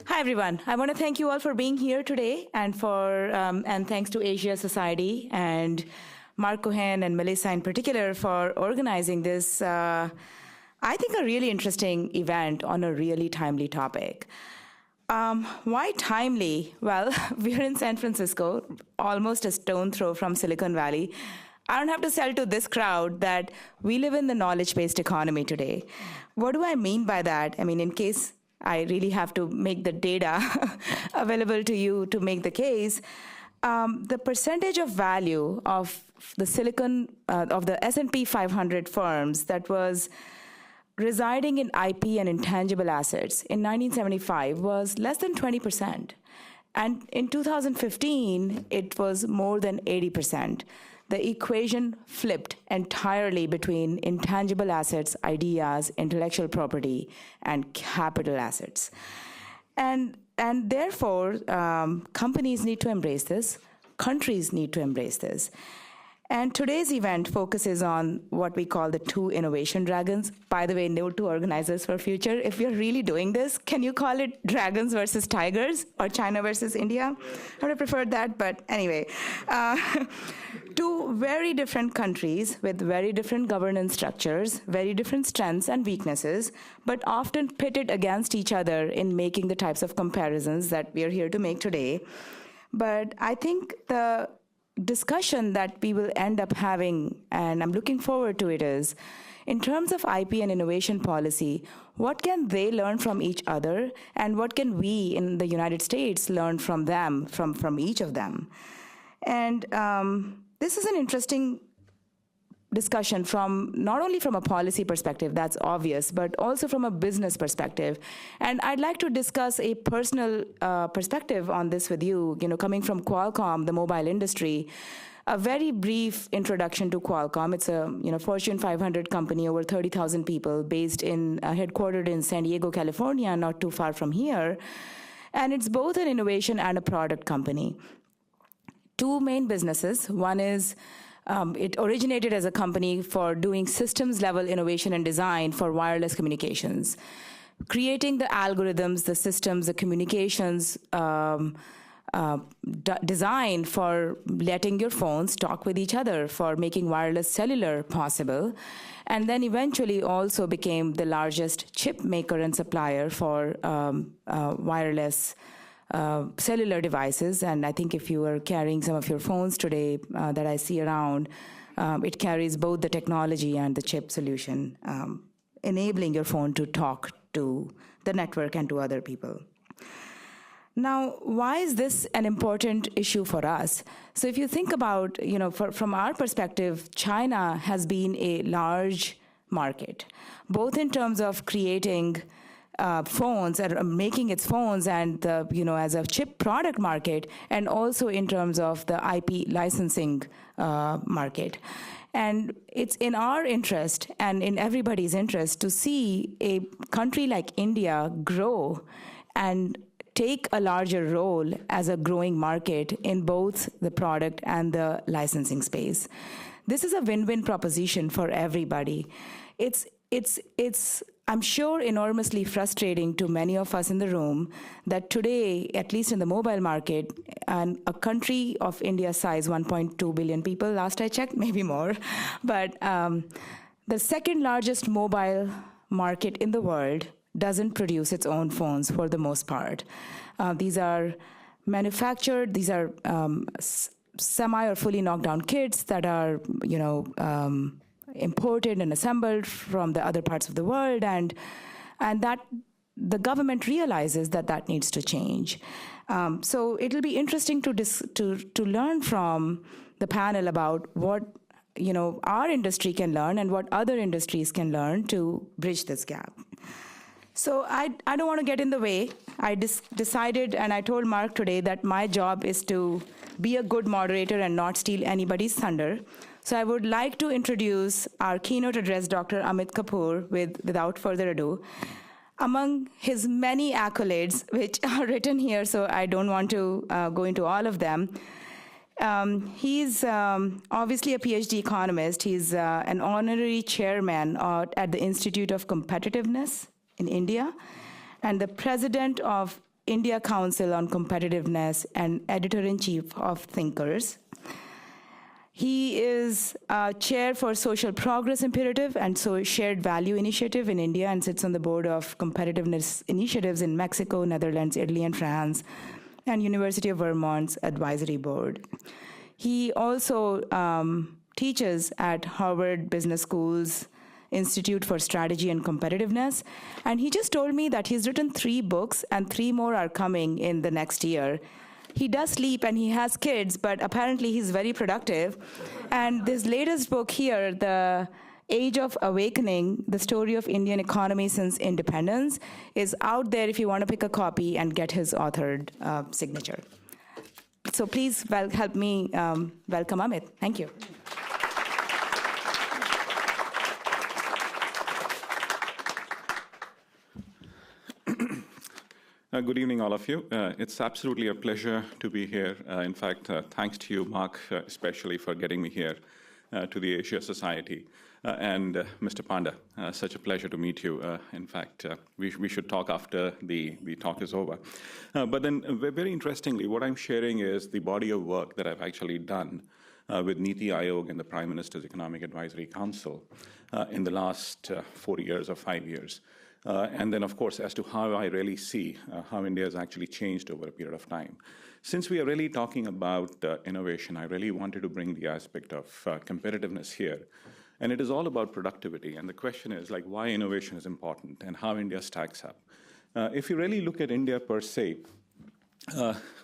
Hi, everyone. I want to thank you all for being here today, and and thanks to Asia Society and Mark Cohen and Melissa in particular for organizing this, I think, a really interesting event on a really timely topic. Why timely? Well, we're in San Francisco, almost a stone throw from Silicon Valley. I don't have to sell to this crowd that we live in the knowledge-based economy today. What do I mean by that? I mean, in case I really have to make the data available to you to make the case, the percentage of value of the S&P 500 firms that was residing in IP and intangible assets in 1975 was less than 20%. And in 2015, it was more than 80%. The equation flipped entirely between intangible assets, ideas, intellectual property, and capital assets. And therefore, companies need to embrace this. Countries need to embrace this. And today's event focuses on what we call the two innovation dragons. By the way, note to organizers for future, if you're really doing this, can you call it dragons versus tigers or China versus India? I would have preferred that, but anyway. Two very different countries with very different governance structures, very different strengths and weaknesses, but often pitted against each other in making the types of comparisons that we are here to make today. But I think the discussion that we will end up having, and I'm looking forward to it, is in terms of IP and innovation policy, what can they learn from each other, and what can we in the United States learn from them, from each of them? And this is an interesting discussion from not only from a policy perspective, that's obvious, but also from a business perspective. And I'd like to discuss a personal perspective on this with you, coming from Qualcomm, the mobile industry. A very brief introduction to Qualcomm. It's a Fortune 500 company, over 30,000 people, headquartered in San Diego, California, not too far from here. And it's both an innovation and a product company. Two main businesses. One is it originated as a company for doing systems-level innovation and design for wireless communications, creating the algorithms, the systems, the communications design for letting your phones talk with each other, for making wireless cellular possible, and then eventually also became the largest chip maker and supplier for wireless cellular devices. And I think if you are carrying some of your phones today that I see around, it carries both the technology and the chip solution, enabling your phone to talk to the network and to other people. Now, why is this an important issue for us? So if you think about, from our perspective, China has been a large market, both in terms of creating phones and making its phones and as a chip product market, and also in terms of the IP licensing market. And it's in our interest and in everybody's interest to see a country like India grow and take a larger role as a growing market in both the product and the licensing space. This is a win-win proposition for everybody. It's I'm sure enormously frustrating to many of us in the room that today, at least in the mobile market, and a country of India's size, 1.2 billion people, last I checked, maybe more, but the second largest mobile market in the world doesn't produce its own phones for the most part. These are manufactured, these are semi or fully knocked down kits that are, imported and assembled from the other parts of the world, and that the government realizes that needs to change. So it'll be interesting to learn from the panel about what our industry can learn and what other industries can learn to bridge this gap. So I don't want to get in the way. I decided, and I told Mark today, that my job is to be a good moderator and not steal anybody's thunder. So I would like to introduce our keynote address, Dr. Amit Kapoor, without further ado. Among his many accolades, which are written here, so I don't want to go into all of them, he's obviously a PhD economist. He's an honorary chairman at the Institute of Competitiveness in India, and the president of India Council on Competitiveness and editor-in-chief of Thinkers. He is chair for Social Progress Imperative and Shared Value Initiative in India, and sits on the board of competitiveness initiatives in Mexico, Netherlands, Italy, and France, and University of Vermont's advisory board. He also teaches at Harvard Business School's Institute for Strategy and Competitiveness, and he just told me that he's written 3 books and 3 more are coming in the next year. He does sleep and he has kids, but apparently he's very productive. And this latest book here, The Age of Awakening, The Story of Indian Economy Since Independence, is out there if you want to pick a copy and get his authored signature. So please help me welcome Amit. Thank you. Good evening, all of you. It's absolutely a pleasure to be here. In fact, thanks to you, Mark, especially for getting me here to the Asia Society. And Mr. Panda, such a pleasure to meet you. In fact, we should talk after the talk is over. But then, very interestingly, what I'm sharing is the body of work that I've actually done with Niti Aayog and the Prime Minister's Economic Advisory Council in the last 4 years or 5 years. And then, of course, as to how I really see how India has actually changed over a period of time. Since we are really talking about innovation, I really wanted to bring the aspect of competitiveness here. And it is all about productivity. And the question is, like, why innovation is important and how India stacks up. If you really look at India per se,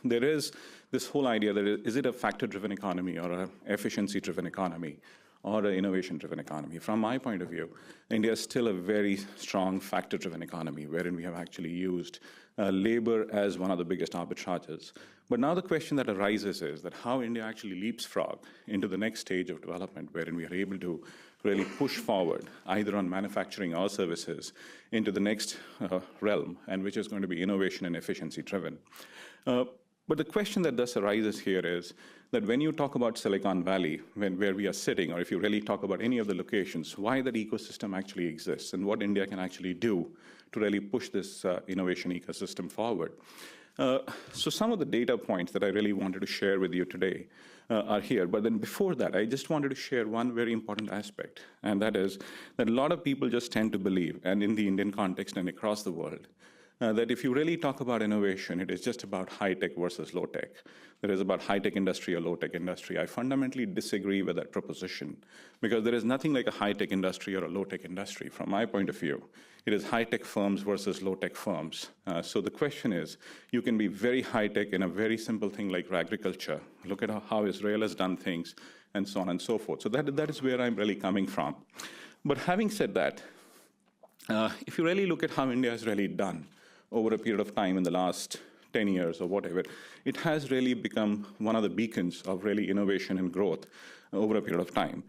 there is this whole idea that is it a factor-driven economy or an efficiency-driven economy, or an innovation-driven economy. From my point of view, India is still a very strong factor-driven economy, wherein we have actually used labor as one of the biggest arbitrages. But now the question that arises is that how India actually leapfrog into the next stage of development, wherein we are able to really push forward, either on manufacturing or services, into the next realm, and which is going to be innovation and efficiency-driven. But the question that thus arises here is that when you talk about Silicon Valley, where we are sitting, or if you really talk about any of the locations, why that ecosystem actually exists and what India can actually do to really push this innovation ecosystem forward. So some of the data points that I really wanted to share with you today are here. But then before that, I just wanted to share one very important aspect, and that is that a lot of people just tend to believe, and in the Indian context and across the world, that if you really talk about innovation, it is just about high-tech versus low-tech. That is about high-tech industry or low-tech industry. I fundamentally disagree with that proposition because there is nothing like a high-tech industry or a low-tech industry. From my point of view, it is high-tech firms versus low-tech firms. So the question is, you can be very high-tech in a very simple thing like agriculture. Look at how Israel has done things and so on and so forth. So that is where I'm really coming from. But having said that, if you really look at how India has really done over a period of time in the last 10 years or whatever, it has really become one of the beacons of really innovation and growth over a period of time.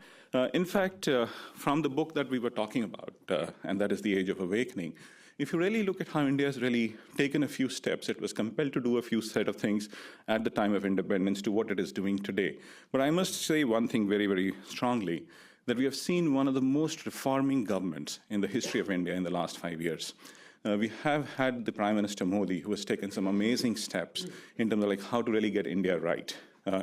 In fact, from the book that we were talking about, and that is The Age of Awakening, if you really look at how India has really taken a few steps, it was compelled to do a few set of things at the time of independence to what it is doing today. But I must say one thing very, very strongly, that we have seen one of the most reforming governments in the history of India in the last 5 years. We have had the Prime Minister Modi, who has taken some amazing steps in terms of like how to really get India right.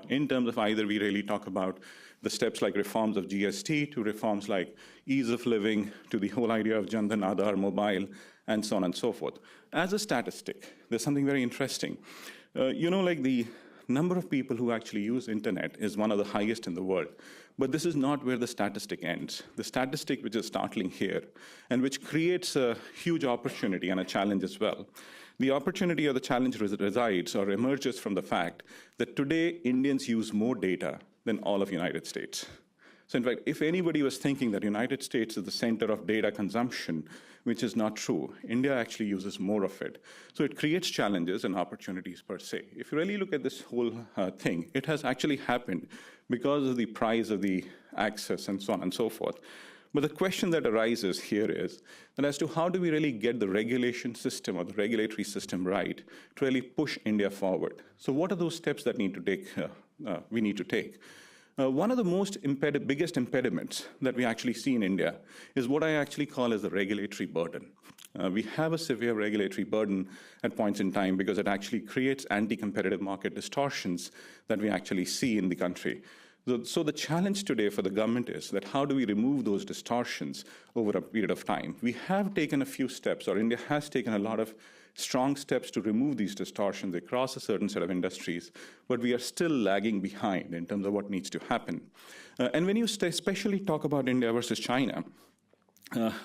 In terms of either we really talk about the steps like reforms of GST to reforms like ease of living to the whole idea of Jan Dhan Aadhaar mobile and so on and so forth. As a statistic, there's something very interesting. Like the number of people who actually use internet is one of the highest in the world. But this is not where the statistic ends. The statistic which is startling here, and which creates a huge opportunity and a challenge as well. The opportunity or the challenge resides or emerges from the fact that today Indians use more data than all of the United States. So in fact, if anybody was thinking that the United States is the center of data consumption, which is not true, India actually uses more of it. So it creates challenges and opportunities per se. If you really look at this whole thing, it has actually happened because of the price of the access and so on and so forth. But the question that arises here is that as to how do we really get the regulation system or the regulatory system right to really push India forward? So what are those steps that we need to take? One of the most biggest impediments that we actually see in India is what I actually call as the regulatory burden. We have a severe regulatory burden at points in time because it actually creates anti-competitive market distortions that we actually see in the country. So the challenge today for the government is that how do we remove those distortions over a period of time? We have taken a few steps, or India has taken a lot of strong steps to remove these distortions across a certain set of industries, but we are still lagging behind in terms of what needs to happen. And when you especially talk about India versus China,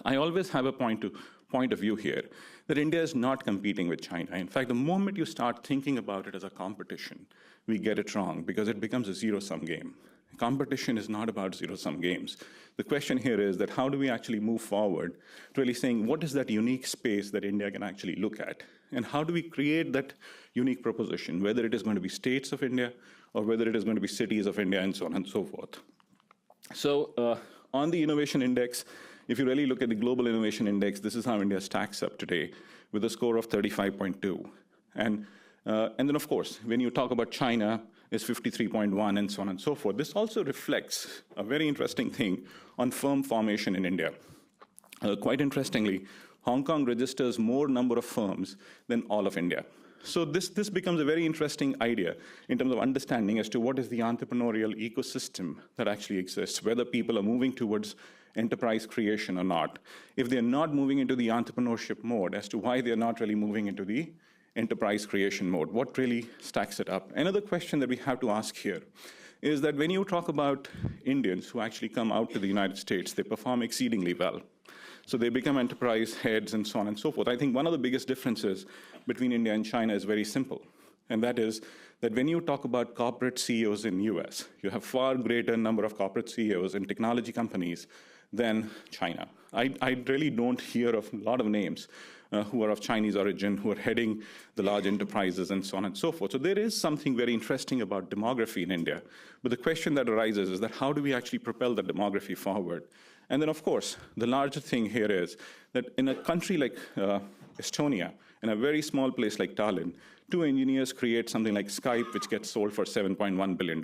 I always have a point of view here that India is not competing with China. In fact, the moment you start thinking about it as a competition, we get it wrong because it becomes a zero-sum game. Competition is not about zero-sum games. The question here is that how do we actually move forward to really saying what is that unique space that India can actually look at? And how do we create that unique proposition, whether it is going to be states of India or whether it is going to be cities of India and so on and so forth. So on the innovation index, if you really look at the global innovation index, this is how India stacks up today with a score of 35.2. And then, of course, when you talk about China, it's 53.1 and so on and so forth. This also reflects a very interesting thing on firm formation in India. Quite interestingly, Hong Kong registers more number of firms than all of India. So this becomes a very interesting idea in terms of understanding as to what is the entrepreneurial ecosystem that actually exists, whether people are moving towards enterprise creation or not. If they're not moving into the entrepreneurship mode, as to why they're not really moving into the enterprise creation mode, what really stacks it up? Another question that we have to ask here is that when you talk about Indians who actually come out to the United States, they perform exceedingly well. So they become enterprise heads and so on and so forth. I think one of the biggest differences between India and China is very simple. And that is that when you talk about corporate CEOs in the US, you have far greater number of corporate CEOs in technology companies than China. I really don't hear of a lot of names who are of Chinese origin, who are heading the large enterprises and so on and so forth. So there is something very interesting about demography in India. But the question that arises is that how do we actually propel the demography forward? And then, of course, the larger thing here is that in a country like Estonia, in a very small place like Tallinn, two engineers create something like Skype, which gets sold for $7.1 billion.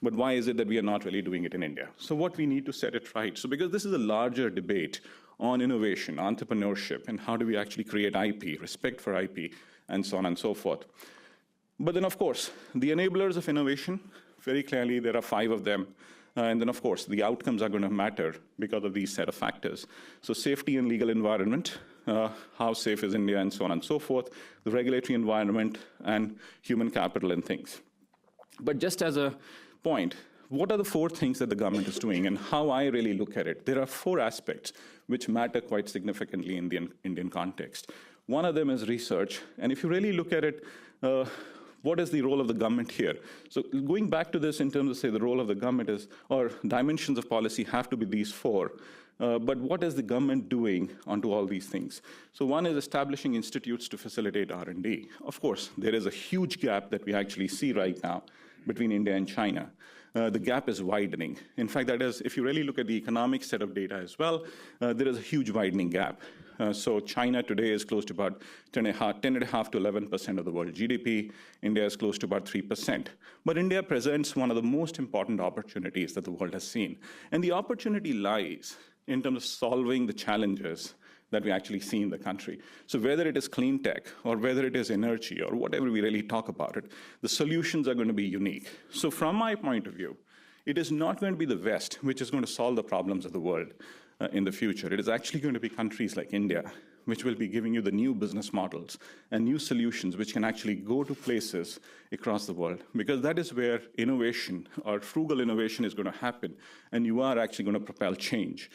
But why is it that we are not really doing it in India? So what we need to set it right. So because this is a larger debate on innovation, entrepreneurship, and how do we actually create IP, respect for IP, and so on and so forth. But then, of course, the enablers of innovation, very clearly, there are 5 of them. And then, of course, the outcomes are going to matter because of these set of factors. So safety and legal environment, how safe is India, and so on and so forth, the regulatory environment, and human capital and things. But just as a point, what are the 4 things that the government is doing and how I really look at it? There are 4 aspects which matter quite significantly in the Indian context. One of them is research. And if you really look at it, what is the role of the government here? So going back to this in terms of, say, the role of the government is, or dimensions of policy have to be these 4. But what is the government doing onto all these things? So one is establishing institutes to facilitate R&D. Of course, there is a huge gap that we actually see right now between India and China. The gap is widening. In fact, that is, if you really look at the economic set of data as well, there is a huge widening gap. So China today is close to about 10.5 to 11% of the world GDP. India is close to about 3%. But India presents one of the most important opportunities that the world has seen. And the opportunity lies in terms of solving the challenges that we actually see in the country. So whether it is clean tech or whether it is energy or whatever we really talk about it, the solutions are going to be unique. So from my point of view, it is not going to be the West which is going to solve the problems of the world in the future. It is actually going to be countries like India which will be giving you the new business models and new solutions which can actually go to places across the world, because that is where innovation or frugal innovation is going to happen, and you are actually going to propel change.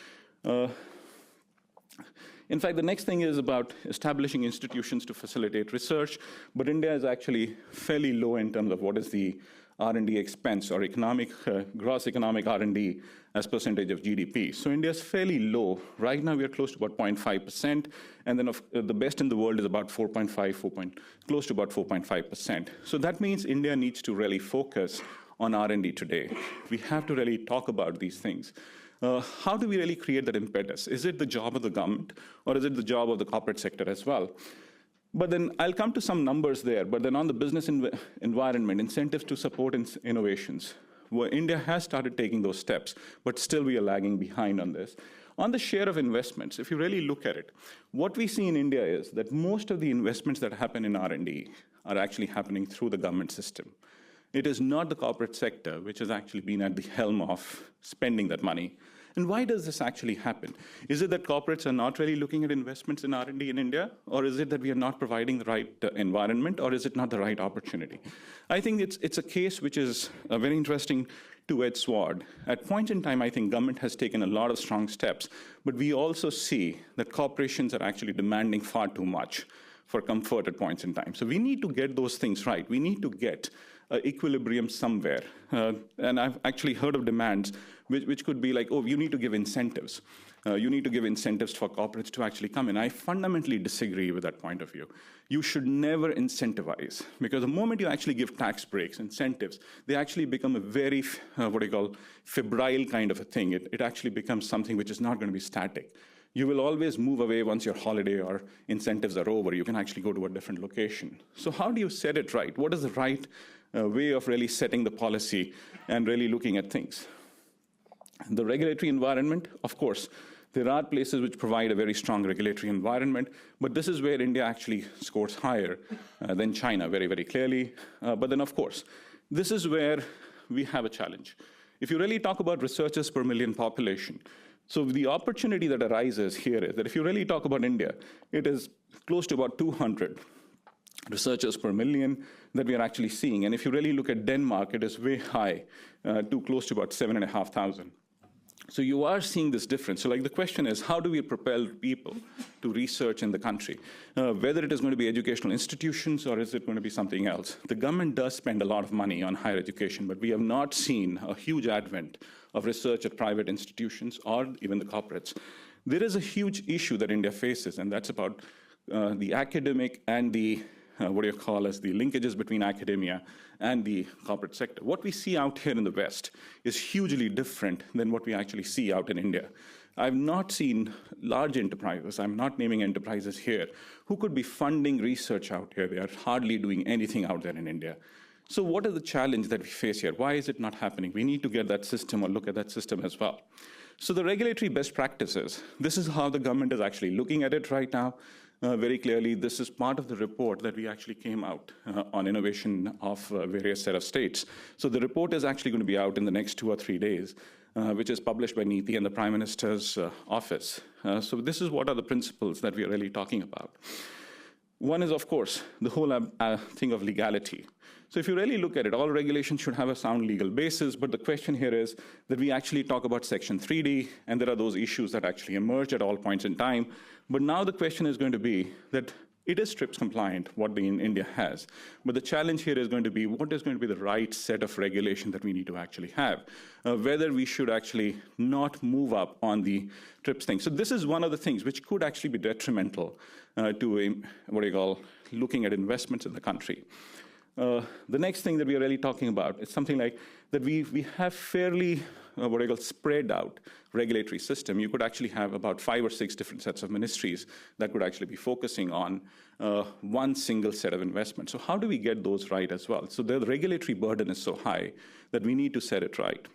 In fact, the next thing is about establishing institutions to facilitate research, but India is actually fairly low in terms of what is the R&D expense or gross economic R&D as percentage of GDP. So India is fairly low. Right now, we are close to about 0.5%, and then the best in the world is about 4.5, close to about 4.5%. So that means India needs to really focus on R&D today. We have to really talk about these things. How do we really create that impetus? Is it the job of the government, or is it the job of the corporate sector as well? But then I'll come to some numbers there. But then on the business environment, incentives to support innovations, where India has started taking those steps, but still we are lagging behind on this. On the share of investments, if you really look at it, what we see in India is that most of the investments that happen in R&D are actually happening through the government system. It is not the corporate sector which has actually been at the helm of spending that money. And why does this actually happen? Is it that corporates are not really looking at investments in R&D in India? Or is it that we are not providing the right environment? Or is it not the right opportunity? I think it's a case which is a very interesting two-edged sword. At points in time, I think government has taken a lot of strong steps. But we also see that corporations are actually demanding far too much for comfort at points in time. So we need to get those things right. We need to get equilibrium somewhere. And I've actually heard of demands which could be like, oh, you need to give incentives. You need to give incentives for corporates to actually come in. I fundamentally disagree with that point of view. You should never incentivize, because the moment you actually give tax breaks, incentives, they actually become a very, febrile kind of a thing. It actually becomes something which is not going to be static. You will always move away once your holiday or incentives are over. You can actually go to a different location. So how do you set it right? What is the right way of really setting the policy and really looking at things? The regulatory environment, of course, there are places which provide a very strong regulatory environment, but this is where India actually scores higher than China very, very clearly. But then, of course, this is where we have a challenge. If you really talk about researchers per million population, so the opportunity that arises here is that if you really talk about India, it is close to about 200 researchers per million that we are actually seeing. And if you really look at Denmark, it is way high, to close to about 7,500. So you are seeing this difference. So like the question is, how do we propel people to research in the country? Whether it is going to be educational institutions or is it going to be something else? The government does spend a lot of money on higher education, but we have not seen a huge advent of research at private institutions or even the corporates. There is a huge issue that India faces, and that's about the academic and the the linkages between academia and the corporate sector. What we see out here in the West is hugely different than what we actually see out in India. I've not seen large enterprises, I'm not naming enterprises here, who could be funding research out here. They are hardly doing anything out there in India. So what is the challenge that we face here? Why is it not happening? We need to get that system or look at that system as well. So the regulatory best practices, this is how the government is actually looking at it right now. Very clearly, this is part of the report that we actually came out on innovation of various set of states. So the report is actually going to be out in the next 2 or 3 days, which is published by NITI and the Prime Minister's office. So this is what are the principles that we are really talking about. One is, of course, the whole thing of legality. So if you really look at it, all regulations should have a sound legal basis, but the question here is that we actually talk about Section 3D, and there are those issues that actually emerge at all points in time. But now the question is going to be that it is TRIPS compliant, what India has. But the challenge here is going to be what is going to be the right set of regulation that we need to actually have, whether we should actually not move up on the TRIPS thing. So this is one of the things which could actually be detrimental to looking at investments in the country. The next thing that we are really talking about is something like that we have fairly spread out regulatory system. You could actually have about 5 or 6 different sets of ministries that could actually be focusing on one single set of investments. So how do we get those right as well? So the regulatory burden is so high that we need to set it right.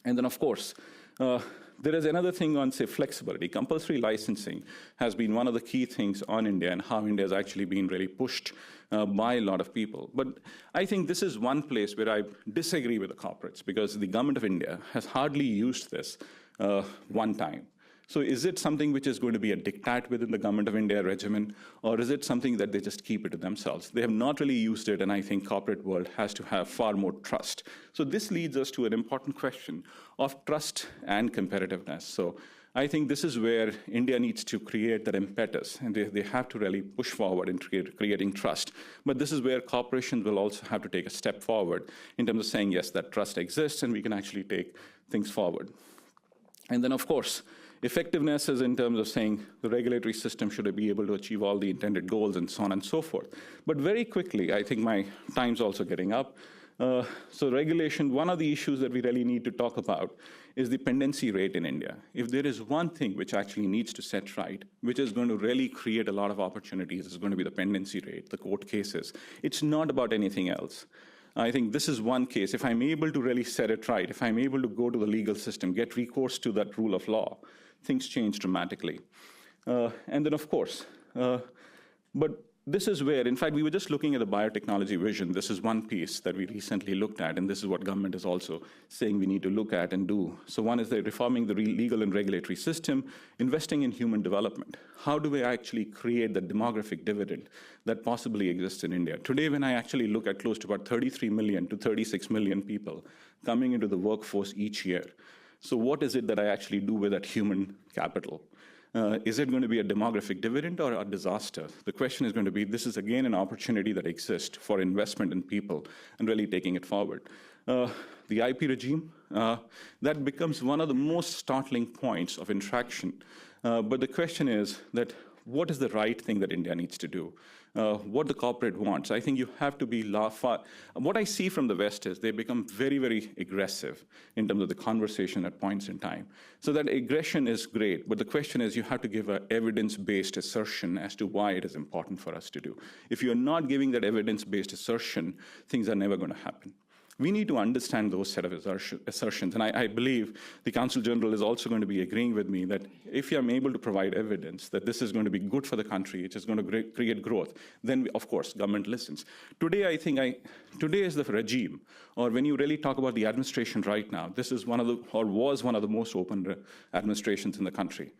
And then, of course, there is another thing on, say, flexibility. Compulsory licensing has been one of the key things on India and how India has actually been really pushed by a lot of people. But I think this is one place where I disagree with the corporates, because the government of India has hardly used this one time. So is it something which is going to be a diktat within the government of India regimen, or is it something that they just keep it to themselves? They have not really used it, and I think corporate world has to have far more trust. So this leads us to an important question of trust and competitiveness. So I think this is where India needs to create that impetus, and they have to really push forward in creating trust. But this is where corporations will also have to take a step forward in terms of saying, yes, that trust exists, and we can actually take things forward. And then, of course, effectiveness is in terms of saying the regulatory system should be able to achieve all the intended goals and so on and so forth. But very quickly, I think my time's also getting up. So regulation, one of the issues that we really need to talk about is the pendency rate in India. If there is one thing which actually needs to set right, which is going to really create a lot of opportunities, is going to be the pendency rate, the court cases. It's not about anything else. I think this is one case. If I'm able to really set it right, if I'm able to go to the legal system, get recourse to that rule of law, things change dramatically. And then, of course, but this is where, in fact, we were just looking at the biotechnology vision. This is one piece that we recently looked at, and this is what government is also saying we need to look at and do. So one is they're reforming the legal and regulatory system, investing in human development. How do we actually create the demographic dividend that possibly exists in India? Today, when I actually look at close to about 33 million to 36 million people coming into the workforce each year, so what is it that I actually do with that human capital? Is it going to be a demographic dividend or a disaster? The question is going to be, this is again an opportunity that exists for investment in people and really taking it forward. The IP regime, that becomes one of the most startling points of interaction. But the question is that what is the right thing that India needs to do? What the corporate wants. I think you have to be what I see from the West is they become very, very aggressive in terms of the conversation at points in time. So that aggression is great, but the question is you have to give an evidence-based assertion as to why it is important for us to do. If you're not giving that evidence-based assertion, things are never going to happen. We need to understand those set of assertions. And I believe the Counsel General is also going to be agreeing with me that if I'm able to provide evidence that this is going to be good for the country, it is going to create growth, then, of course, government listens. Today, I think today is the regime, or when you really talk about the administration right now, this is was one of the most open administrations in the country.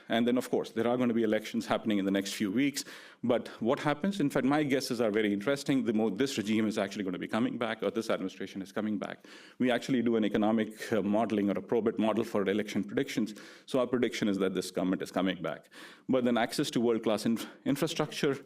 And then, of course, there are going to be elections happening in the next few weeks. But what happens? In fact, my guesses are very interesting. The more this regime is actually going to be coming back, or this administration is coming back. We actually do an economic modeling or a probit model for election predictions. So our prediction is that this government is coming back. But then access to world-class infrastructure,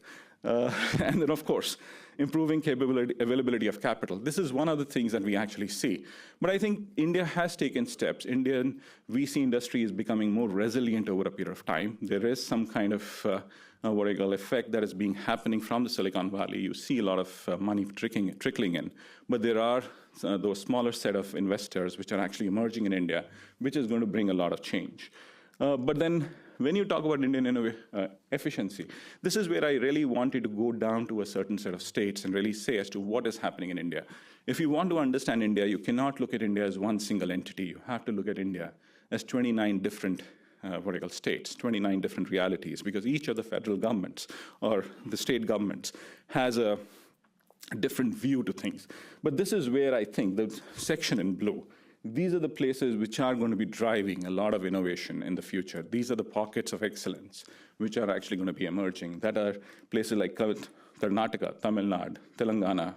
and then, of course, improving availability of capital. This is one of the things that we actually see. But I think India has taken steps. Indian VC industry is becoming more resilient over a period of time. There is some kind of what I call effect that is happening from the Silicon Valley. You see a lot of money trickling in. But there are those smaller set of investors which are actually emerging in India, which is going to bring a lot of change. But then when you talk about Indian efficiency, this is where I really wanted to go down to a certain set of states and really say as to what is happening in India. If you want to understand India, you cannot look at India as one single entity. You have to look at India as 29 different states, 29 different realities, because each of the federal governments or the state governments has a different view to things. But this is where I think the section in blue, these are the places which are going to be driving a lot of innovation in the future. These are the pockets of excellence which are actually going to be emerging. That are places like Karnataka, Tamil Nadu, Telangana,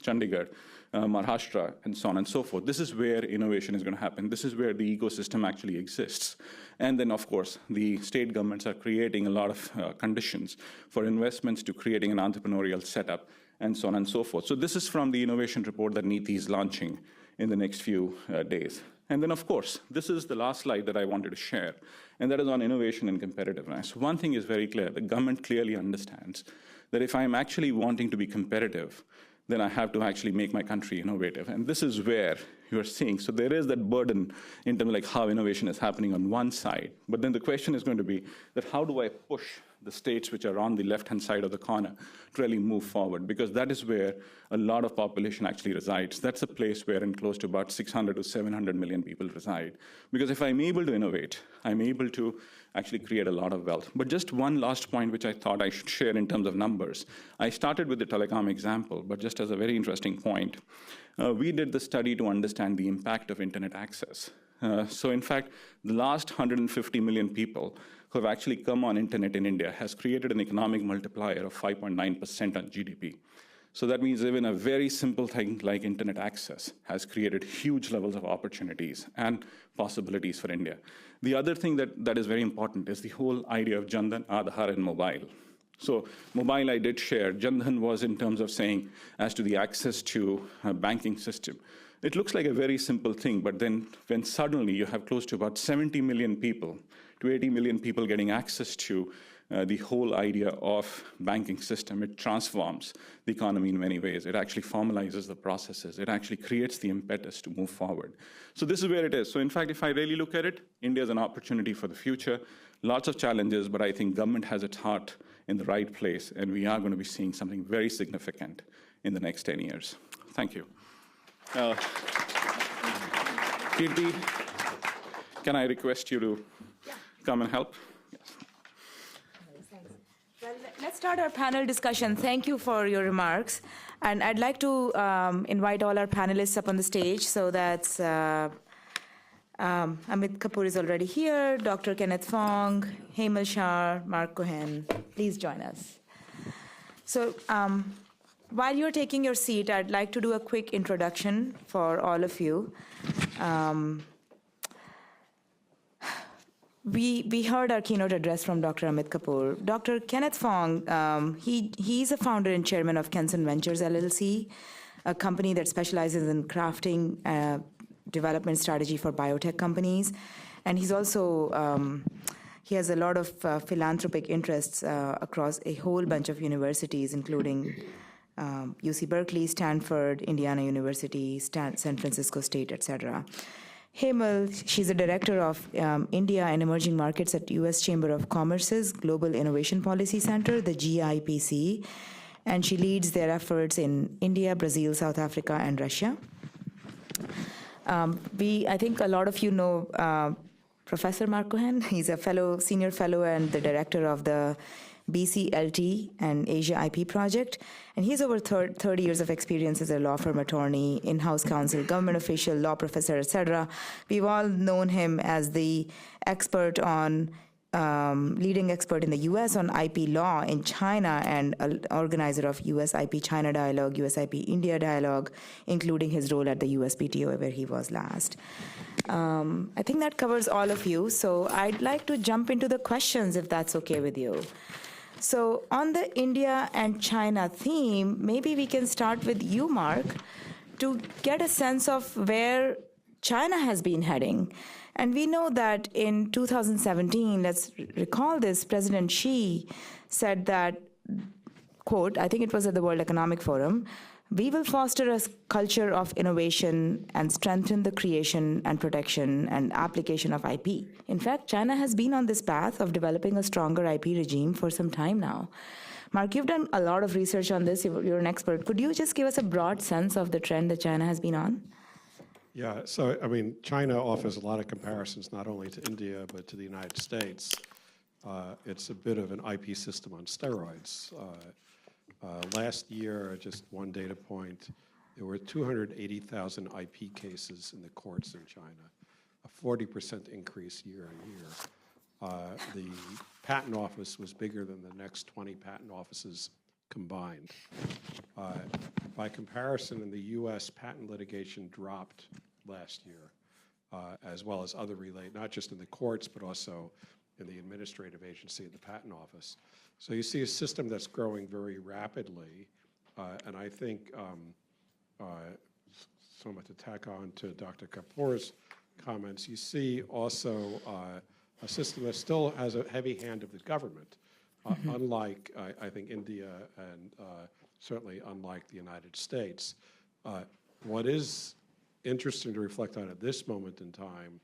Chandigarh, Maharashtra, and so on and so forth. This is where innovation is going to happen. This is where the ecosystem actually exists. And then, of course, the state governments are creating a lot of conditions for investments to creating an entrepreneurial setup, and so on and so forth. So this is from the innovation report that NITI is launching in the next few days. And then, of course, this is the last slide that I wanted to share, and that is on innovation and competitiveness. One thing is very clear. The government clearly understands that if I'm actually wanting to be competitive, then I have to actually make my country innovative. And this is where you're seeing. So there is that burden in terms of like how innovation is happening on one side. But then the question is going to be that how do I push the states which are on the left-hand side of the corner to really move forward? Because that is where a lot of population actually resides. That's a place where in close to about 600 to 700 million people reside. Because if I'm able to innovate, I'm able to actually create a lot of wealth. But just one last point which I thought I should share in terms of numbers. I started with the telecom example, but just as a very interesting point, we did the study to understand the impact of internet access. So in fact, the last 150 million people who have actually come on internet in India has created an economic multiplier of 5.9% on GDP. So that means even a very simple thing like internet access has created huge levels of opportunities and possibilities for India. The other thing that is very important is the whole idea of Jan Dhan, Aadhaar, and mobile. So mobile I did share. Jan Dhan was in terms of saying as to the access to a banking system. It looks like a very simple thing, but then when suddenly you have close to about 70 million people to 80 million people getting access to the whole idea of banking system, it transforms the economy in many ways. It actually formalizes the processes. It actually creates the impetus to move forward. So this is where it is. So in fact, if I really look at it, India is an opportunity for the future. Lots of challenges, but I think government has its heart in the right place, and we are going to be seeing something very significant in the next 10 years. Thank you. Kirti, can I request you to come and help. Yes. Well, let's start our panel discussion. Thank you for your remarks. And I'd like to invite all our panelists up on the stage. So that's Amit Kapoor is already here, Dr. Kenneth Fong, Hemal Shah, Mark Cohen. Please join us. So while you're taking your seat, I'd like to do a quick introduction for all of you. We heard our keynote address from Dr. Amit Kapoor. Dr. Kenneth Fong, he's a founder and chairman of Kenson Ventures, LLC, a company that specializes in crafting development strategy for biotech companies. And he's also, he has a lot of philanthropic interests across a whole bunch of universities, including UC Berkeley, Stanford, Indiana University, San Francisco State, etc. Hemal, she's a director of India and Emerging Markets at U.S. Chamber of Commerce's Global Innovation Policy Center, the GIPC, and she leads their efforts in India, Brazil, South Africa, and Russia. I think a lot of you know Professor Mark Cohen. He's a senior fellow and the director of the BCLT and Asia IP project. And he has over 30 years of experience as a law firm attorney, in-house counsel, government official, law professor, etc. We've all known him as the expert on, leading expert in the US on IP law in China and an organizer of US IP China Dialogue, US IP India Dialogue, including his role at the USPTO where he was last. I think that covers all of you. So I'd like to jump into the questions if that's okay with you. So on the India and China theme, maybe we can start with you, Mark, to get a sense of where China has been heading. And we know that in 2017, let's recall this, President Xi said that, quote, I think it was at the World Economic Forum, we will foster a culture of innovation and strengthen the creation and protection and application of IP. In fact, China has been on this path of developing a stronger IP regime for some time now. Mark, you've done a lot of research on this. You're an expert. Could you just give us a broad sense of the trend that China has been on? Yeah, so, I mean, China offers a lot of comparisons, not only to India, but to the United States. It's a bit of an IP system on steroids. Last year, just one data point, there were 280,000 IP cases in the courts in China, a 40% increase year on year. The patent office was bigger than the next 20 patent offices combined. By comparison, in the US, patent litigation dropped last year, as well as other not just in the courts, but also in the administrative agency at the patent office. So you see a system that's growing very rapidly, and I think, somewhat to tack on to Dr. Kapoor's comments, you see also a system that still has a heavy hand of the government, unlike, I think, India and certainly unlike the United States. What is interesting to reflect on at this moment in time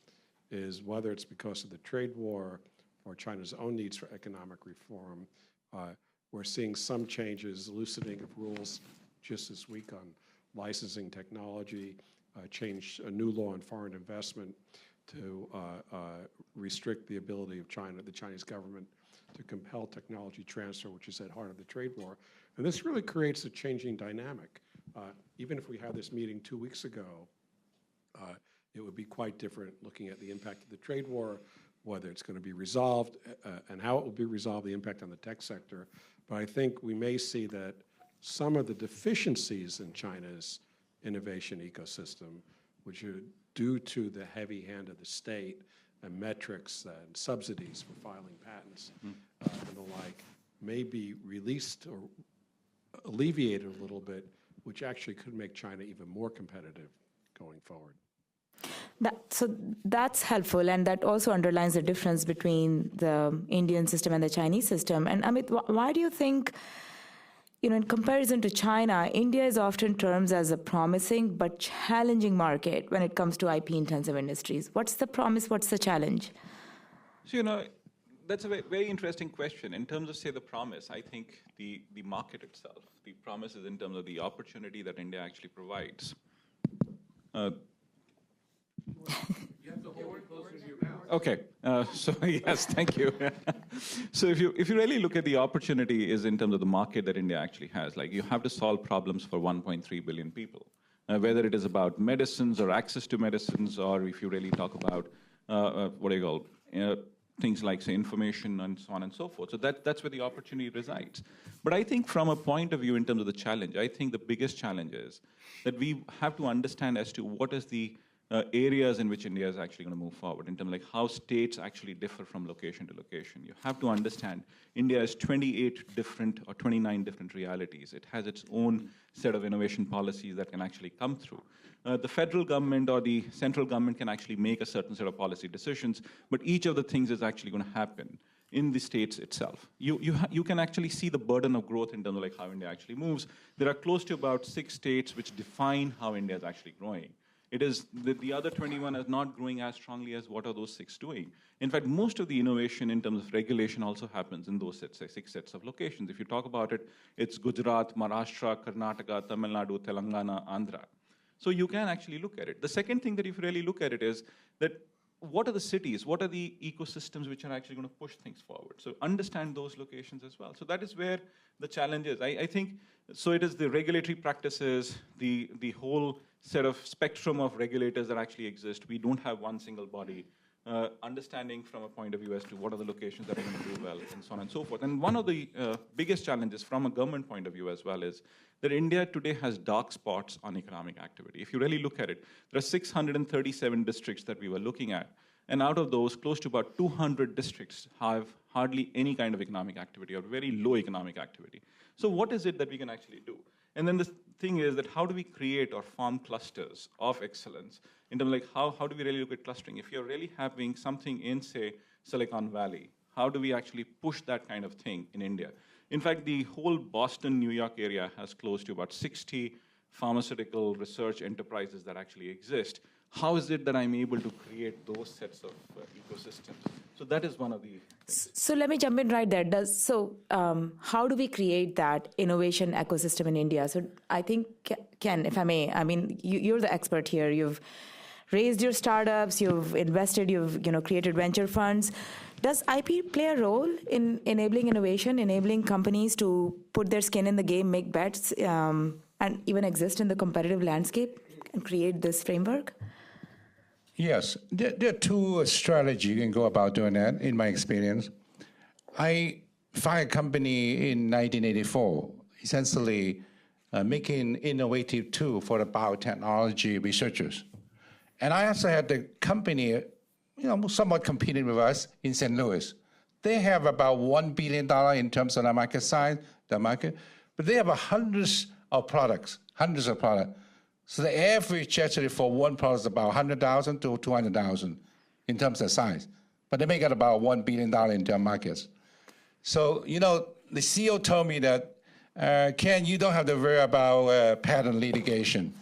is whether it's because of the trade war or China's own needs for economic reform, we're seeing some changes, loosening of rules just this week on licensing technology, change a new law on foreign investment to restrict the ability of China, the Chinese government, to compel technology transfer, which is at heart of the trade war. And this really creates a changing dynamic. Even if we had this meeting 2 weeks ago, it would be quite different looking at the impact of the trade war, whether it's going to be resolved and how it will be resolved, the impact on the tech sector. But I think we may see that some of the deficiencies in China's innovation ecosystem, which are due to the heavy hand of the state and metrics and subsidies for filing patents and the like, may be released or alleviated a little bit, which actually could make China even more competitive going forward. So that's helpful, and that also underlines the difference between the Indian system and the Chinese system. And Amit, why do you think, in comparison to China, India is often termed as a promising but challenging market when it comes to IP-intensive industries? What's the promise? What's the challenge? So, that's a very interesting question. In terms of, say, the promise, I think the market itself, the promise is in terms of the opportunity that India actually provides. You have to hold it closer to your mouth. Okay, so yes, thank you. So if you really look at the opportunity is in terms of the market that India actually has, like you have to solve problems for 1.3 billion people, whether it is about medicines or access to medicines, or if you really talk about what do you call things like say information and so on and so forth. So that's where the opportunity resides. But I think from a point of view in terms of the challenge, I think the biggest challenge is that we have to understand as to what is the areas in which India is actually going to move forward in terms of like how states actually differ from location to location. You have to understand India has 28 different or 29 different realities. It has its own set of innovation policies that can actually come through. The federal government or the central government can actually make a certain set of policy decisions, but each of the things is actually going to happen in the states itself. You can actually see the burden of growth in terms of like how India actually moves. There are close to about 6 states which define how India is actually growing. It is the other 21 is not growing as strongly as what are those 6 doing. In fact, most of the innovation in terms of regulation also happens in those 6 sets of locations. If you talk about it, it's Gujarat, Maharashtra, Karnataka, Tamil Nadu, Telangana, Andhra. So you can actually look at it. The second thing that if you really look at it is that what are the cities, what are the ecosystems which are actually going to push things forward? So understand those locations as well. So that is where the challenge is. I think, so it is the regulatory practices, the whole set of spectrum of regulators that actually exist. We don't have one single body. Understanding from a point of view as to what are the locations that are going to do well, and so on and so forth. And one of the biggest challenges from a government point of view as well is that India today has dark spots on economic activity. If you really look at it, there are 637 districts that we were looking at, and out of those, close to about 200 districts have hardly any kind of economic activity or very low economic activity. So what is it that we can actually do? And then the thing is that how do we create or form clusters of excellence in terms of like how do we really look at clustering? If you're really having something in, say, Silicon Valley, how do we actually push that kind of thing in India? In fact, the whole Boston, New York area has close to about 60 pharmaceutical research enterprises that actually exist. How is it that I'm able to create those sets of ecosystems? So that is one of the things. So let me jump in right there. How do we create that innovation ecosystem in India? So I think, Ken, if I may, I mean, you're the expert here. You've raised your startups, you've invested, you've created venture funds. Does IP play a role in enabling innovation, enabling companies to put their skin in the game, make bets, and even exist in the competitive landscape and create this framework? Yes, there are 2 strategies you can go about doing that, in my experience. I founded a company in 1984, essentially making innovative tool for the biotechnology researchers. And I also had the company, somewhat competing with us in St. Louis. They have about $1 billion in terms of the market size, but they have hundreds of products. So the average actually for one product is about 100,000 to 200,000 in terms of size. But they make it about $1 billion in their markets. So, the CEO told me that, Ken, you don't have to worry about patent litigation.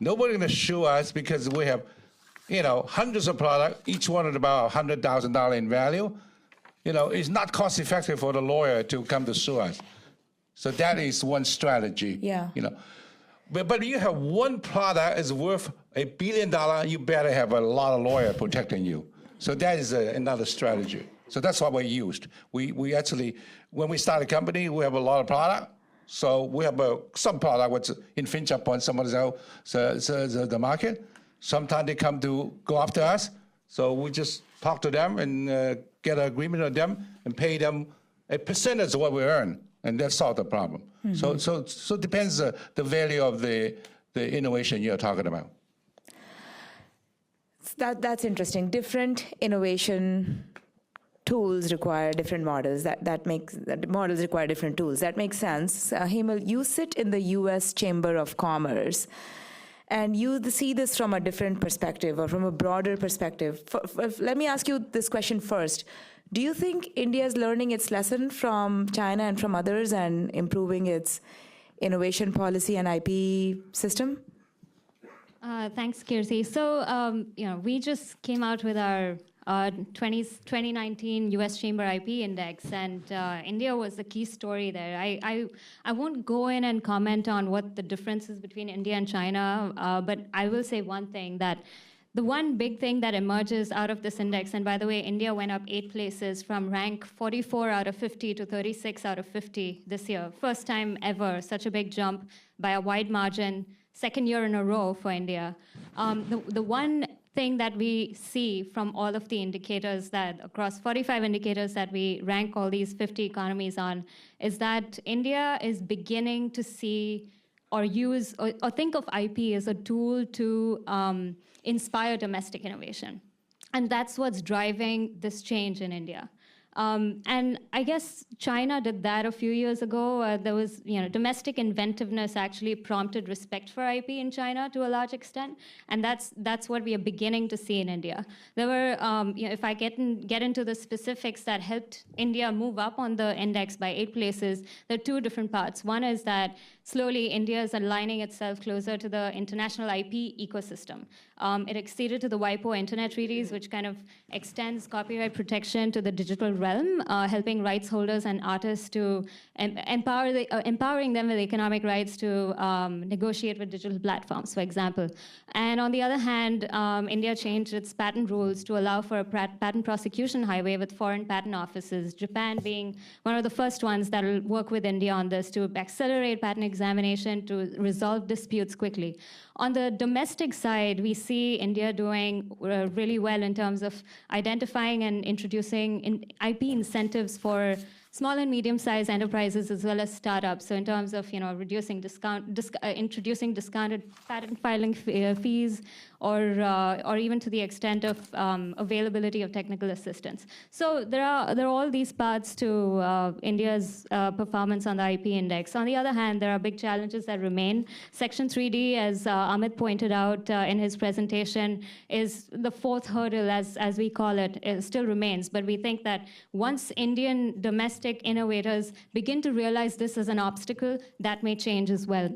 Nobody's going to sue us because we have, hundreds of products, each one at about $100,000 in value. It's not cost effective for the lawyer to come to sue us. So that is one strategy. Yeah. But you have one product is worth $1 billion, you better have a lot of lawyers protecting you. So that is another strategy. So that's what we used. We actually, when we start a company, we have a lot of product. So we have some product which infringe upon someone else, the market. Sometimes they come to go after us. So we just talk to them and get an agreement with them and pay them a percentage of what we earn. And that solves the problem. Mm-hmm. So it depends the value of the innovation you're talking about. That's interesting. Different innovation tools require different models. Models require different tools. That makes sense. Hemal, you sit in the U.S. Chamber of Commerce, and you see this from a different perspective or from a broader perspective. Let me ask you this question first. Do you think India is learning its lesson from China and from others and improving its innovation policy and IP system? Thanks, Kirti. So, we just came out with our 2019 U.S. Chamber IP Index, and India was the key story there. I won't go in and comment on what the differences between India and China, but I will say one thing, that the one big thing that emerges out of this index, and by the way, India went up 8 places from rank 44 out of 50 to 36 out of 50 this year. First time ever, such a big jump by a wide margin, second year in a row for India. The one thing that we see from all of the indicators that, across 45 indicators that we rank all these 50 economies on, is that India is beginning to see or use or think of IP as a tool to inspire domestic innovation. And that's what's driving this change in India. And I guess China did that a few years ago. There was, domestic inventiveness actually prompted respect for IP in China to a large extent, and that's what we are beginning to see in India. There were, if I get into the specifics that helped India move up on the index by 8 places, there are 2 different parts. One is that slowly India is aligning itself closer to the international IP ecosystem. It acceded to the WIPO Internet Treaties, which kind of extends copyright protection to the digital realm, helping rights holders and artists to empowering them with economic rights to negotiate with digital platforms, for example. And on the other hand, India changed its patent rules to allow for a patent prosecution highway with foreign patent offices, Japan being one of the first ones that will work with India on this to accelerate patent examination to resolve disputes quickly. On the domestic side, we see India doing really well in terms of identifying and introducing IP incentives for small and medium-sized enterprises as well as startups. So in terms of introducing discounted patent filing fees, or even to the extent of availability of technical assistance. So there are all these parts to India's performance on the IP index. On the other hand, there are big challenges that remain. Section 3D, as Amit pointed out in his presentation, is the 4th hurdle, as we call it. It still remains. But we think that once Indian domestic innovators begin to realize this as an obstacle, that may change as well.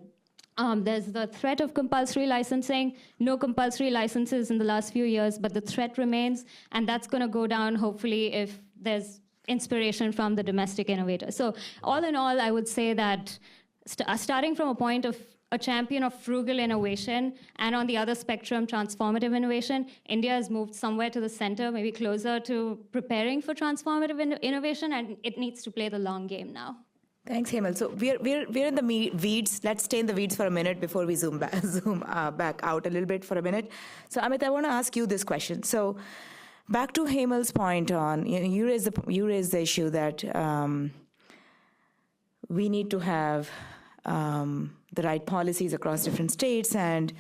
There's the threat of compulsory licensing. No compulsory licenses in the last few years, but the threat remains, and that's going to go down, hopefully, if there's inspiration from the domestic innovators. So all in all, I would say that starting from a point of a champion of frugal innovation, and on the other spectrum, transformative innovation, India has moved somewhere to the center, maybe closer to preparing for transformative innovation, and it needs to play the long game now. Thanks, Hemal. So we're in the weeds. Let's stay in the weeds for a minute before we zoom back out a little bit for a minute. So Amit, I want to ask you this question. So back to Hemal's point on, you raised the issue that we need to have the right policies across different states, and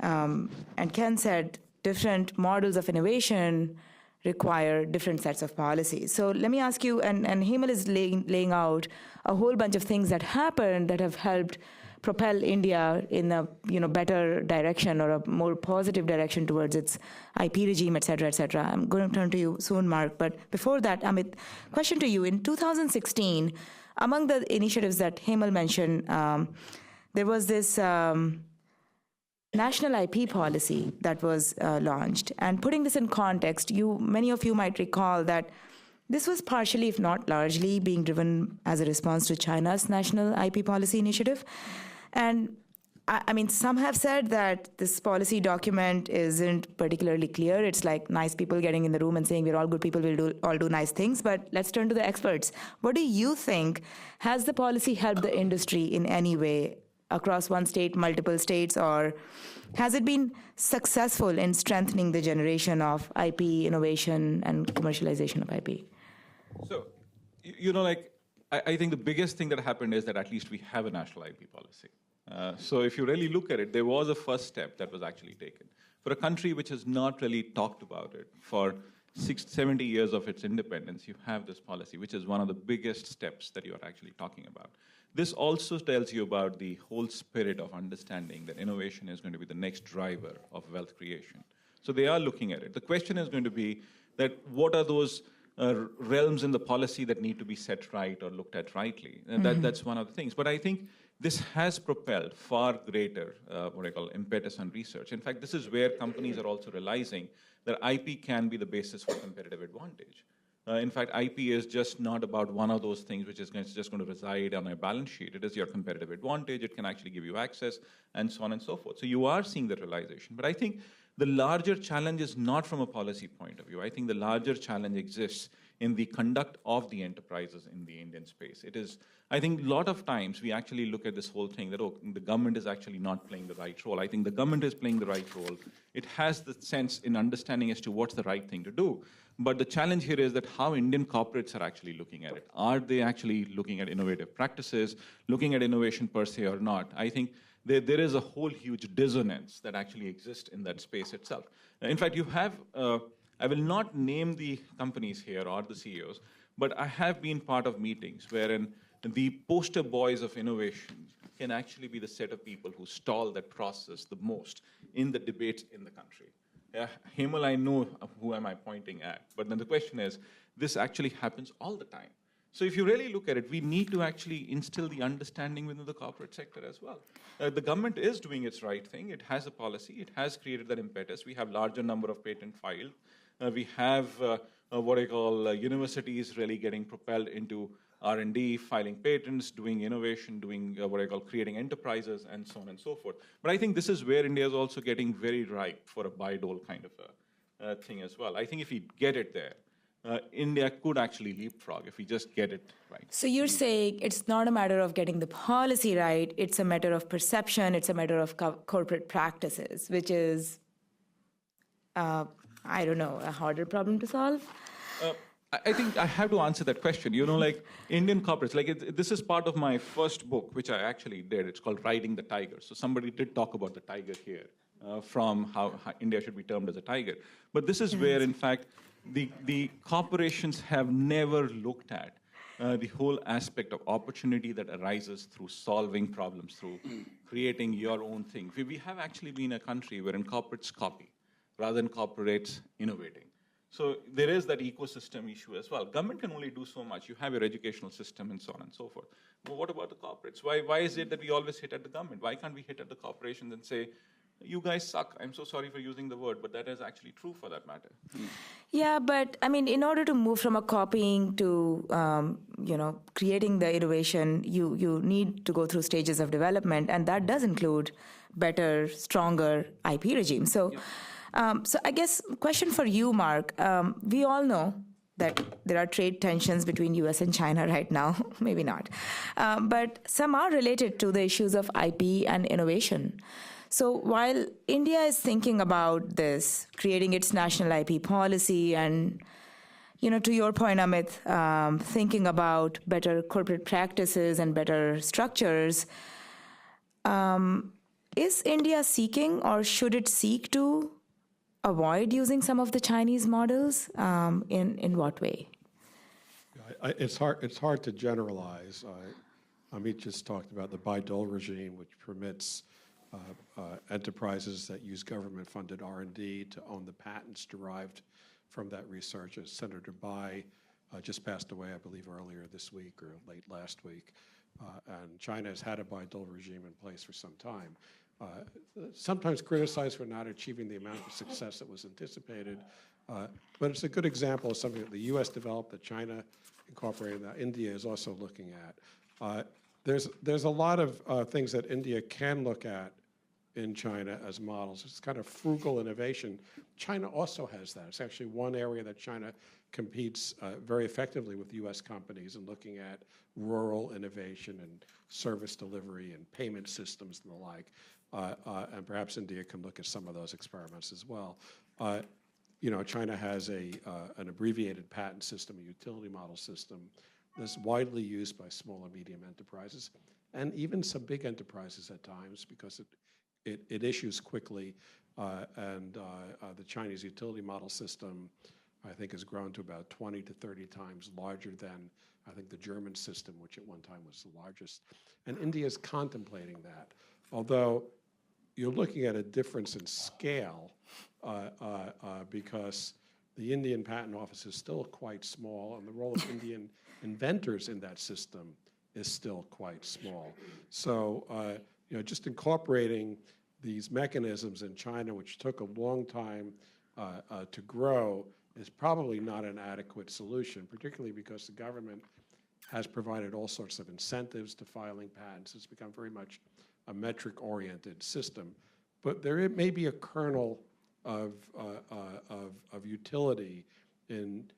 Ken said different models of innovation require different sets of policies. So let me ask you, and Hemal is laying out a whole bunch of things that happened that have helped propel India in a better direction or a more positive direction towards its IP regime, et cetera, et cetera. I'm going to turn to you soon, Mark. But before that, Amit, question to you. In 2016, among the initiatives that Hemal mentioned, there was this national IP policy that was launched. And putting this in context, many of you might recall that this was partially, if not largely, being driven as a response to China's national IP policy initiative. And I mean, some have said that this policy document isn't particularly clear. It's like nice people getting in the room and saying we're all good people, we'll all do nice things. But let's turn to the experts. What do you think? Has the policy helped the industry in any way across one state, multiple states, or has it been successful in strengthening the generation of IP innovation and commercialization of IP? So, I think the biggest thing that happened is that at least we have a national IP policy. So if you really look at it, there was a first step that was actually taken. For a country which has not really talked about it for 70 years of its independence, you have this policy, which is one of the biggest steps that you are actually talking about. This also tells you about the whole spirit of understanding that innovation is going to be the next driver of wealth creation. So they are looking at it. The question is going to be that what are those realms in the policy that need to be set right or looked at rightly? And that's one of the things. But I think this has propelled far greater, impetus on research. In fact, this is where companies are also realizing that IP can be the basis for competitive advantage. In fact, IP is just not about one of those things which is just going to reside on a balance sheet. It is your competitive advantage. It can actually give you access, and so on and so forth. So you are seeing the realization. But I think the larger challenge is not from a policy point of view. I think the larger challenge exists in the conduct of the enterprises in the Indian space. It is, I think a lot of times we actually look at this whole thing that, oh, the government is actually not playing the right role. I think the government is playing the right role. It has the sense in understanding as to what's the right thing to do. But the challenge here is that how Indian corporates are actually looking at it. Are they actually looking at innovative practices, looking at innovation per se or not? I think there is a whole huge dissonance that actually exists in that space itself. In fact, you have, I will not name the companies here or the CEOs, but I have been part of meetings wherein the poster boys of innovation can actually be the set of people who stall that process the most in the debates in the country. Hemal, I know who am I pointing at, but then the question is, this actually happens all the time. So if you really look at it, we need to actually instill the understanding within the corporate sector as well. The government is doing its right thing. It has a policy. It has created that impetus. We have larger number of patents filed. We have what I call universities really getting propelled into R&D, filing patents, doing innovation, doing what I call creating enterprises, and so on and so forth. But I think this is where India is also getting very ripe for a buy-dole kind of a thing as well. I think if we get it there, India could actually leapfrog if we just get it right. So you're saying it's not a matter of getting the policy right, it's a matter of perception, it's a matter of corporate practices, which is, I don't know, a harder problem to solve? I think I have to answer that question. You know, like Indian corporates, like this is part of my first book, which I actually did. It's called Riding the Tiger. So somebody did talk about the tiger here, from how India should be termed as a tiger. But this is where, in fact, the corporations have never looked at the whole aspect of opportunity that arises through solving problems, through creating your own thing. We have actually been a country wherein corporates copy rather than corporates innovating. So there is that ecosystem issue as well. Government can only do so much. You have your educational system and so on and so forth. But what about the corporates? Why is it that we always hit at the government? Why can't we hit at the corporations and say, you guys suck? I'm so sorry for using the word, but that is actually true for that matter. Yeah, but I mean, in order to move from a copying to, creating the innovation, you need to go through stages of development, and that does include better, stronger IP regime. So, so I guess question for you, Mark. We all know that there are trade tensions between US and China right now, maybe not. But some are related to the issues of IP and innovation. So while India is thinking about this, creating its national IP policy and, to your point, Amit, thinking about better corporate practices and better structures, is India seeking or should it seek to avoid using some of the Chinese models? In what way? It's hard to generalize. Amit just talked about the buy-dole regime, which permits enterprises that use government-funded R&D to own the patents derived from that research. As Senator Bai just passed away, I believe, earlier this week or late last week. And China has had a buy-dole regime in place for some time. Sometimes criticized for not achieving the amount of success that was anticipated, but it's a good example of something that the U.S. developed, that China incorporated, that India is also looking at. There's a lot of things that India can look at in China as models. It's kind of frugal innovation. China also has that. It's actually one area that China competes very effectively with U.S. companies in looking at rural innovation and service delivery and payment systems and the like. And perhaps India can look at some of those experiments as well. China has an abbreviated patent system, a utility model system, that's widely used by small and medium enterprises, and even some big enterprises at times, because it issues quickly. And the Chinese utility model system, I think, has grown to about 20 to 30 times larger than, I think, the German system, which at one time was the largest. And India is contemplating that. Although you're looking at a difference in scale because the Indian Patent Office is still quite small, and the role of Indian inventors in that system is still quite small. So, just incorporating these mechanisms in China, which took a long time to grow, is probably not an adequate solution, particularly because the government has provided all sorts of incentives to filing patents. It's become very much a metric-oriented system. But there may be a kernel of utility in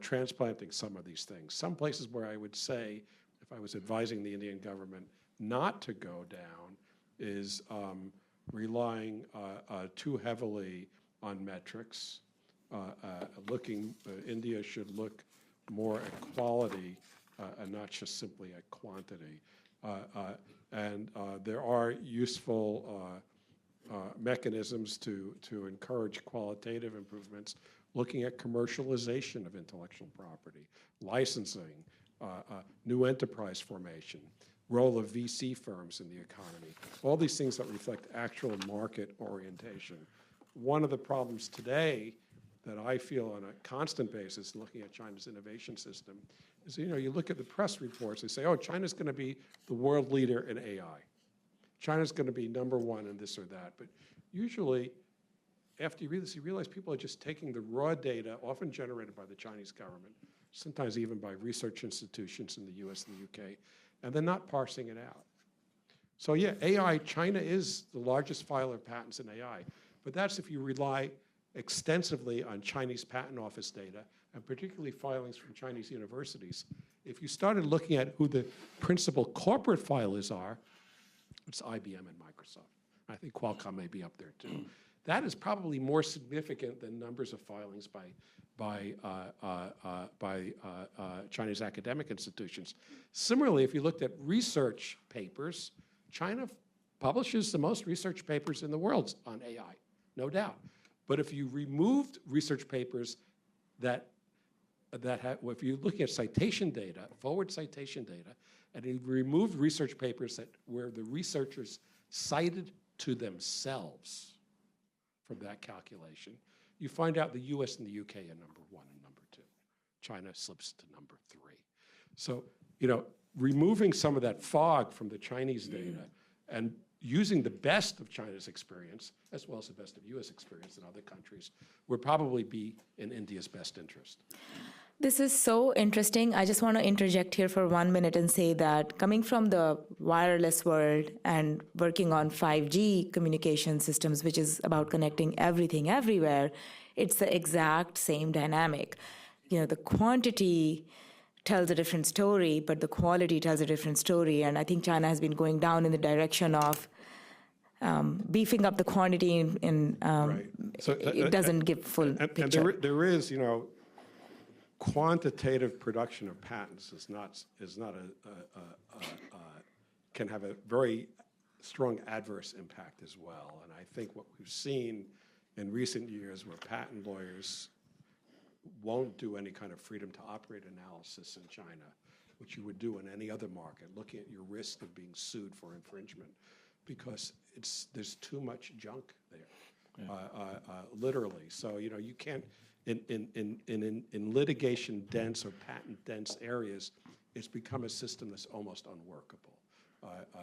transplanting some of these things. Some places where I would say, if I was advising the Indian government not to go down, is relying too heavily on metrics. India should look more at quality and not just simply at quantity. And there are useful mechanisms to encourage qualitative improvements, looking at commercialization of intellectual property, licensing, new enterprise formation, role of VC firms in the economy, all these things that reflect actual market orientation. One of the problems today that I feel on a constant basis looking at China's innovation system is, you look at the press reports, they say, oh, China's going to be the world leader in AI. China's going to be #1 in this or that. But usually, after you read this, you realize people are just taking the raw data, often generated by the Chinese government, sometimes even by research institutions in the US and the UK, and they're not parsing it out. So yeah, AI, China is the largest filer of patents in AI, but that's if you rely extensively on Chinese Patent Office data, and particularly filings from Chinese universities. If you started looking at who the principal corporate filers are, it's IBM and Microsoft. I think Qualcomm may be up there too. That is probably more significant than numbers of filings by Chinese academic institutions. Similarly, if you looked at research papers, China publishes the most research papers in the world on AI, no doubt. But if you removed research papers if you're looking at citation data, forward citation data, and you removed research papers where the researchers cited to themselves from that calculation, you find out the US and the UK are #1 and #2. China slips to #3. So, removing some of that fog from the Chinese data and using the best of China's experience, as well as the best of US experience in other countries, would probably be in India's best interest. This is so interesting. I just want to interject here for 1 minute and say that coming from the wireless world and working on 5G communication systems, which is about connecting everything everywhere, it's the exact same dynamic. The quantity tells a different story, but the quality tells a different story. And I think China has been going down in the direction of beefing up the quantity, Right. So, it doesn't give full picture. And there is, quantitative production of patents can have a very strong adverse impact as well. And I think what we've seen in recent years where patent lawyers won't do any kind of freedom to operate analysis in China, which you would do in any other market, looking at your risk of being sued for infringement, because there's too much junk there, literally. So you can't, in litigation-dense or patent-dense areas, it's become a system that's almost unworkable.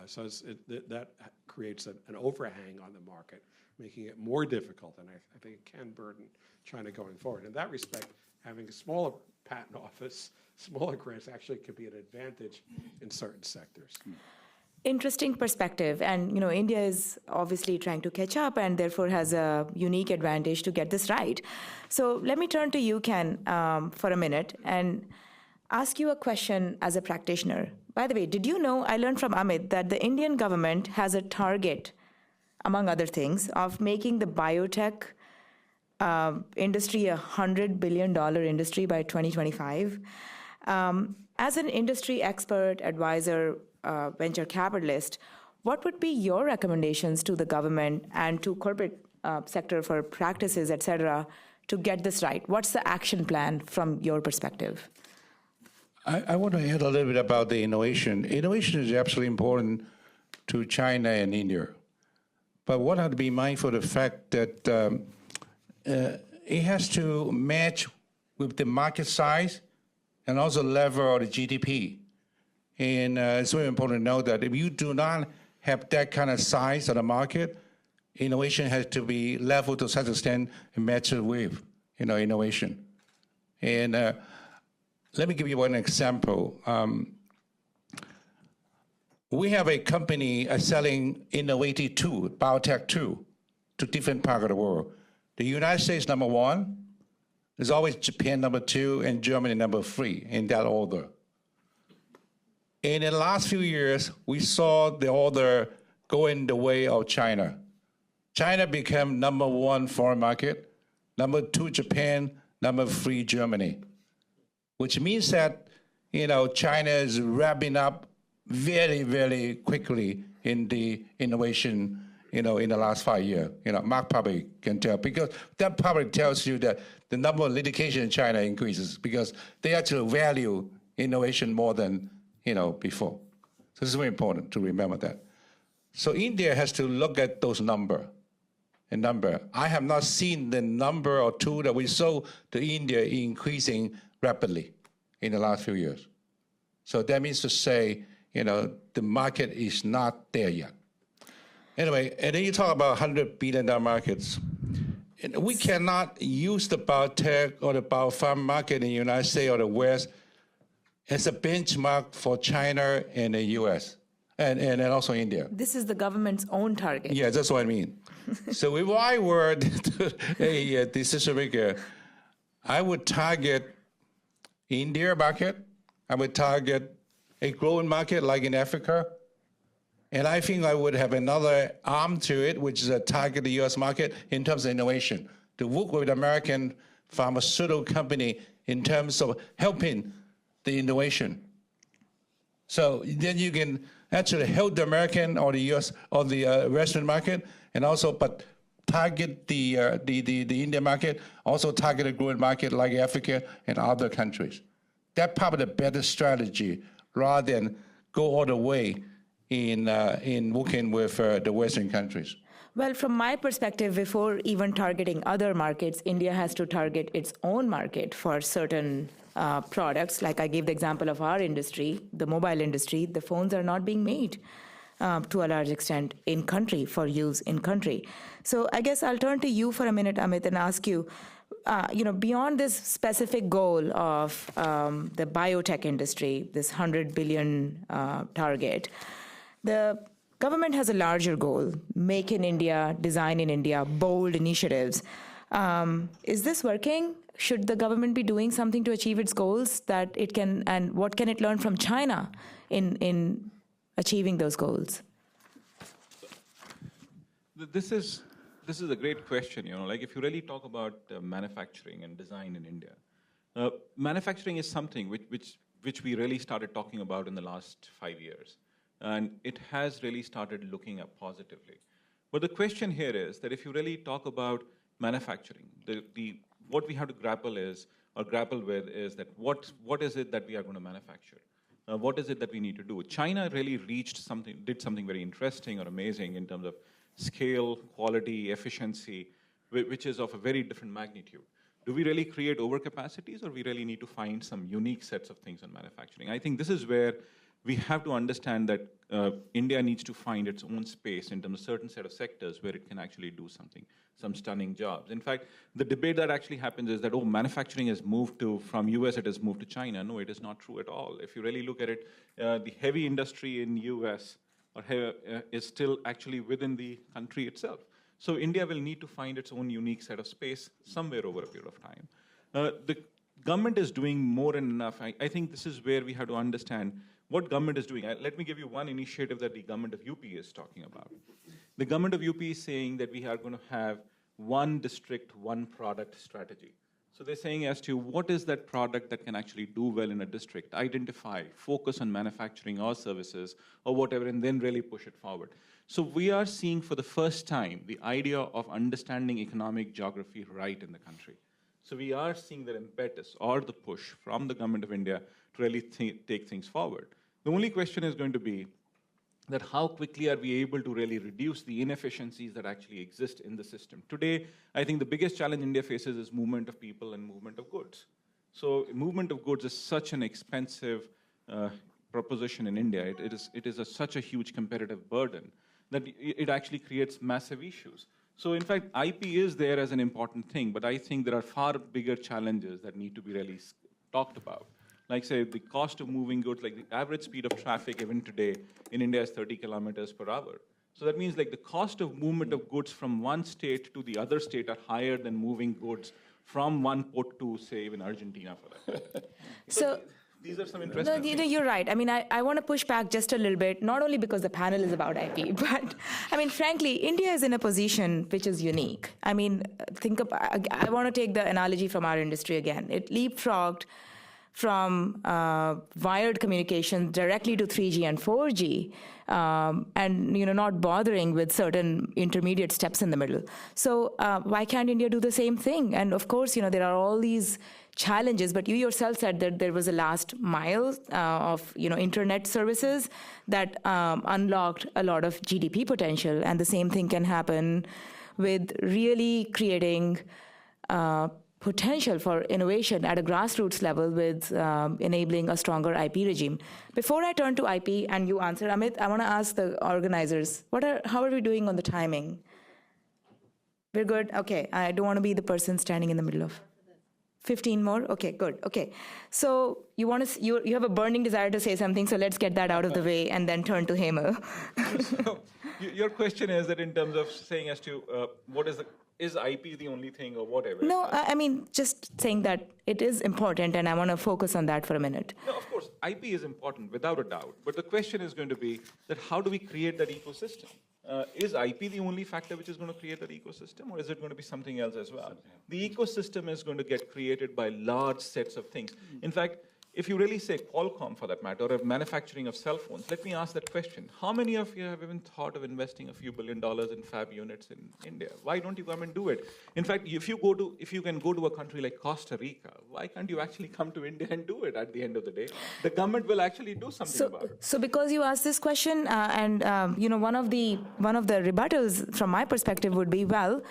So that creates an overhang on the market, making it more difficult, and I think it can burden China going forward. In that respect, having a smaller patent office, smaller grants actually could be an advantage in certain sectors. Interesting perspective. And, India is obviously trying to catch up and therefore has a unique advantage to get this right. So let me turn to you, Ken, for a minute and ask you a question as a practitioner. By the way, did you know, I learned from Amit, that the Indian government has a target, among other things, of making the biotech industry a $100 billion industry by 2025. As an industry expert, advisor, venture capitalist, what would be your recommendations to the government and to corporate sector for practices, et cetera, to get this right? What's the action plan from your perspective? I want to add a little bit about the innovation. Innovation is absolutely important to China and India. But one has to be mindful of the fact that it has to match with the market size and also level of the GDP. And it's very important to know that if you do not have that kind of size of the market, innovation has to be level to such extent and match with, innovation. And let me give you one example. We have a company selling innovative tool, biotech tool, to different parts of the world. The United States number 1, there's always Japan number 2, and Germany number 3, in that order. In the last few years, we saw the order going the way of China. China became number 1 foreign market, number 2 Japan, number 3 Germany, which means that China is wrapping up very, very quickly in the innovation in the last 5 years. Mark probably can tell, because that probably tells you that the number of litigation in China increases because they actually value innovation more than before. So this is very important to remember that. So India has to look at those numbers. I have not seen the number or two that we sold to India increasing rapidly in the last few years. So that means to say, the market is not there yet. Anyway, and then you talk about $100 billion markets. And we cannot use the biotech or the biopharma market in the United States or the West as a benchmark for China and the US and also India. This is the government's own target. Yeah, that's what I mean. So if I were a decision maker, I would target India market. I would target a growing market like in Africa. And I think I would have another arm to it, which is a target the US market in terms of innovation, to work with American pharmaceutical company in terms of helping the innovation. So then you can actually help the American or the US or the Western market, and also but target the Indian market, also target a growing market like Africa and other countries. That's probably the better strategy rather than go all the way in working with the Western countries. Well, from my perspective, before even targeting other markets, India has to target its own market for certain products. Like I gave the example of our industry, the mobile industry, the phones are not being made to a large extent in country for use in country. So I guess I'll turn to you for a minute, Amit, and ask you, beyond this specific goal of the biotech industry, this 100 billion target, the government has a larger goal, make in India, design in India, bold initiatives. Is this working? Should the government be doing something to achieve its goals that it can, and what can it learn from China in achieving those goals? This is a great question. Like if you really talk about manufacturing and design in India, manufacturing is something which we really started talking about in the last 5 years. And it has really started looking up positively. But the question here is that if you really talk about manufacturing, what we have to grapple with is that what is it that we are going to manufacture? What is it that we need to do? China really did something very interesting or amazing in terms of scale, quality, efficiency, which is of a very different magnitude. Do we really create overcapacities, or we really need to find some unique sets of things in manufacturing? I think this is where we have to understand that India needs to find its own space in terms of certain set of sectors where it can actually do something, some stunning jobs. In fact, the debate that actually happens is that, manufacturing has moved from US, it has moved to China. No, it is not true at all. If you really look at it, the heavy industry in US is still actually within the country itself. So India will need to find its own unique set of space somewhere over a period of time. The government is doing more than enough. I think this is where we have to understand what government is doing. Let me give you one initiative that the government of UP is talking about. The government of UP is saying that we are going to have one district, one product strategy. So they're saying as to what is that product that can actually do well in a district, identify, focus on manufacturing or services or whatever, and then really push it forward. So we are seeing for the first time the idea of understanding economic geography right in the country. So we are seeing the impetus or the push from the government of India to really take things forward. The only question is going to be that how quickly are we able to really reduce the inefficiencies that actually exist in the system. Today, I think the biggest challenge India faces is movement of people and movement of goods. So movement of goods is such an expensive proposition in India. It is such a huge competitive burden that it actually creates massive issues. So in fact, IP is there as an important thing, but I think there are far bigger challenges that need to be really talked about. Like say, the cost of moving goods, like the average speed of traffic even today in India is 30 kilometers per hour. So that means like the cost of movement of goods from one state to the other state are higher than moving goods from one port to, say, even Argentina for that. So these are some interesting things. you're right. I mean, I want to push back just a little bit, not only because the panel is about IP, but I mean, frankly, India is in a position which is unique. I mean, I want to take the analogy from our industry again. It leapfrogged from wired communication directly to 3G and 4G, and not bothering with certain intermediate steps in the middle. So why can't India do the same thing? And of course, there are all these challenges, but you yourself said that there was a last mile of internet services that unlocked a lot of GDP potential, and the same thing can happen with really creating potential for innovation at a grassroots level with enabling a stronger IP regime. Before I turn to IP and you answer, Amit, I want to ask the organizers, how are we doing on the timing? We're good? Okay, I don't want to be the person standing in the middle of 15 more? Okay, good. Okay. So you have a burning desire to say something, so let's get that out of the way and then turn to Hemal. So your question is that in terms of saying as to is IP the only thing or whatever? No, I mean, just saying that it is important, and I want to focus on that for a minute. No, of course, IP is important, without a doubt. But the question is going to be that how do we create that ecosystem? Is IP the only factor which is going to create that ecosystem, or is it going to be something else as well? The ecosystem is going to get created by large sets of things. In fact, if you really say Qualcomm, for that matter, or manufacturing of cell phones, let me ask that question. How many of you have even thought of investing a few $1 billion in fab units in India? Why don't you come and do it? In fact, if you can go to a country like Costa Rica, why can't you actually come to India and do it at the end of the day? The government will actually do something about it. So because you asked this question, one of the rebuttals from my perspective would be, well,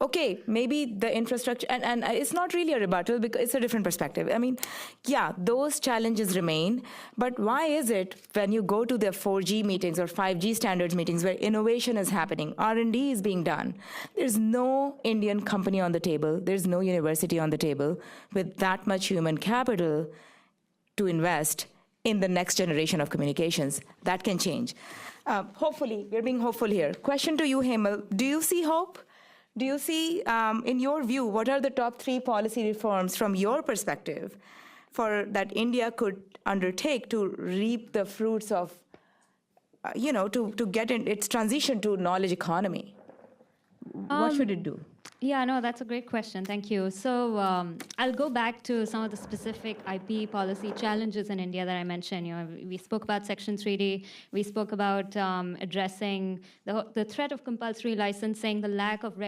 okay, maybe the infrastructure, and it's not really a rebuttal because it's a different perspective. I mean, yeah, those challenges remain, but why is it when you go to the 4G meetings or 5G standards meetings where innovation is happening, R&D is being done, there's no Indian company on the table, there's no university on the table with that much human capital to invest in the next generation of communications? That can change. Hopefully, we're being hopeful here. Question to you, Hemal, do you see hope? Do you see, in your view, what are the top 3 policy reforms from your perspective that India could undertake to reap the fruits of, to get in its transition to knowledge economy? What should it do? Yeah, no, that's a great question. Thank you. So I'll go back to some of the specific IP policy challenges in India that I mentioned. We spoke about Section 3D. We spoke about addressing the threat of compulsory licensing, the lack of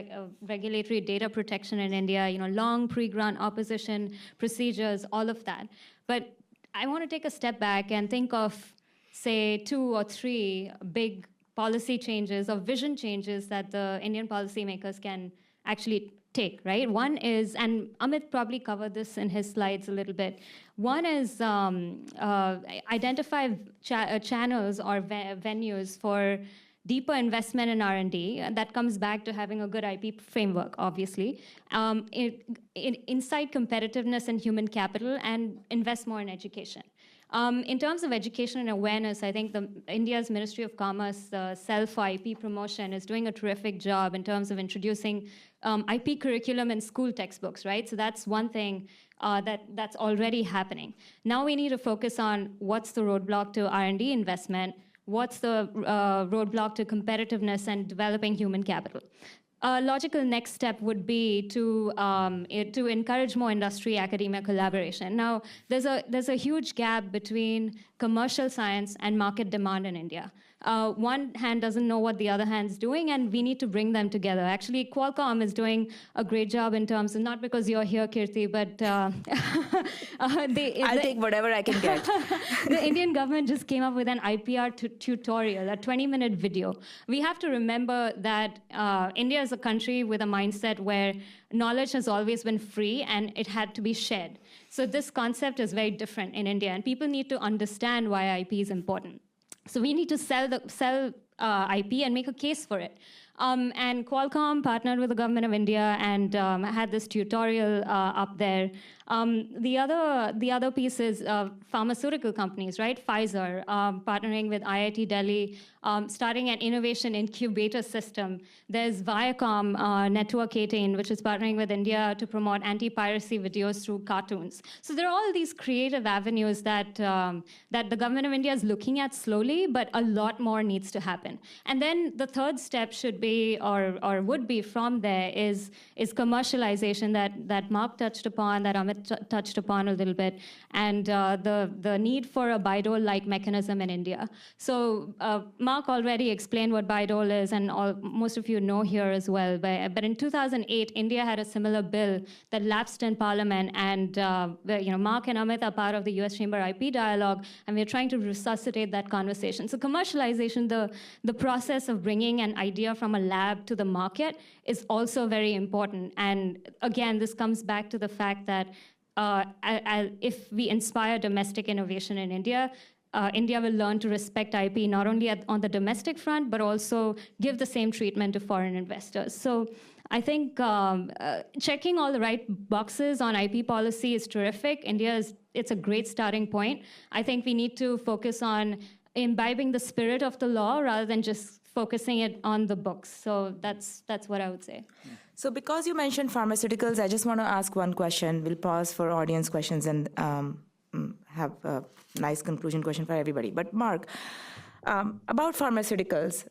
regulatory data protection in India, long pre-grant opposition procedures, all of that. But I want to take a step back and think of, say, 2 or 3 big policy changes or vision changes that the Indian policymakers can actually take, right? One is, and Amit probably covered this in his slides a little bit, one is identify channels or venues for deeper investment in R&D. That comes back to having a good IP framework, obviously. Inside competitiveness and human capital, and invest more in education. In terms of education and awareness, I think India's Ministry of Commerce self-IP promotion is doing a terrific job in terms of introducing IP curriculum in school textbooks, right? So that's one thing that's already happening. Now we need to focus on what's the roadblock to R&D investment, what's the roadblock to competitiveness and developing human capital. A logical next step would be to encourage more industry-academia collaboration. Now, there's a huge gap between commercial science and market demand in India. One hand doesn't know what the other hand's doing, and we need to bring them together. Actually, Qualcomm is doing a great job in terms of, not because you're here, Kirti, but I'll take whatever I can get. The Indian government just came up with an IPR tutorial, a 20-minute video. We have to remember that India is a country with a mindset where knowledge has always been free and it had to be shared. So this concept is very different in India, and people need to understand why IP is important. So we need to sell IP and make a case for it. And Qualcomm partnered with the government of India and had this tutorial up there. The other piece is pharmaceutical companies, right? Pfizer partnering with IIT Delhi, starting an innovation incubator system. There's Viacom Network 18, which is partnering with India to promote anti-piracy videos through cartoons. So there are all these creative avenues that that the government of India is looking at slowly, but a lot more needs to happen. And then the third step should be, or would be from there, is commercialization that Mark touched upon, that Amit touched upon a little bit, and the need for a BIDOL-like mechanism in India. So Mark already explained what BIDOL is, and most of you know here as well. But in 2008, India had a similar bill that lapsed in Parliament, and Mark and Amit are part of the U.S. Chamber IP dialogue, and we're trying to resuscitate that conversation. So commercialization, the process of bringing an idea from a lab to the market is also very important. And again, this comes back to the fact that if we inspire domestic innovation in India, India will learn to respect IP not only on the domestic front, but also give the same treatment to foreign investors. So I think checking all the right boxes on IP policy is terrific. It's a great starting point. I think we need to focus on imbibing the spirit of the law rather than just focusing it on the books. So that's what I would say. So because you mentioned pharmaceuticals, I just want to ask one question. We'll pause for audience questions and have a nice conclusion question for everybody. But Mark, about pharmaceuticals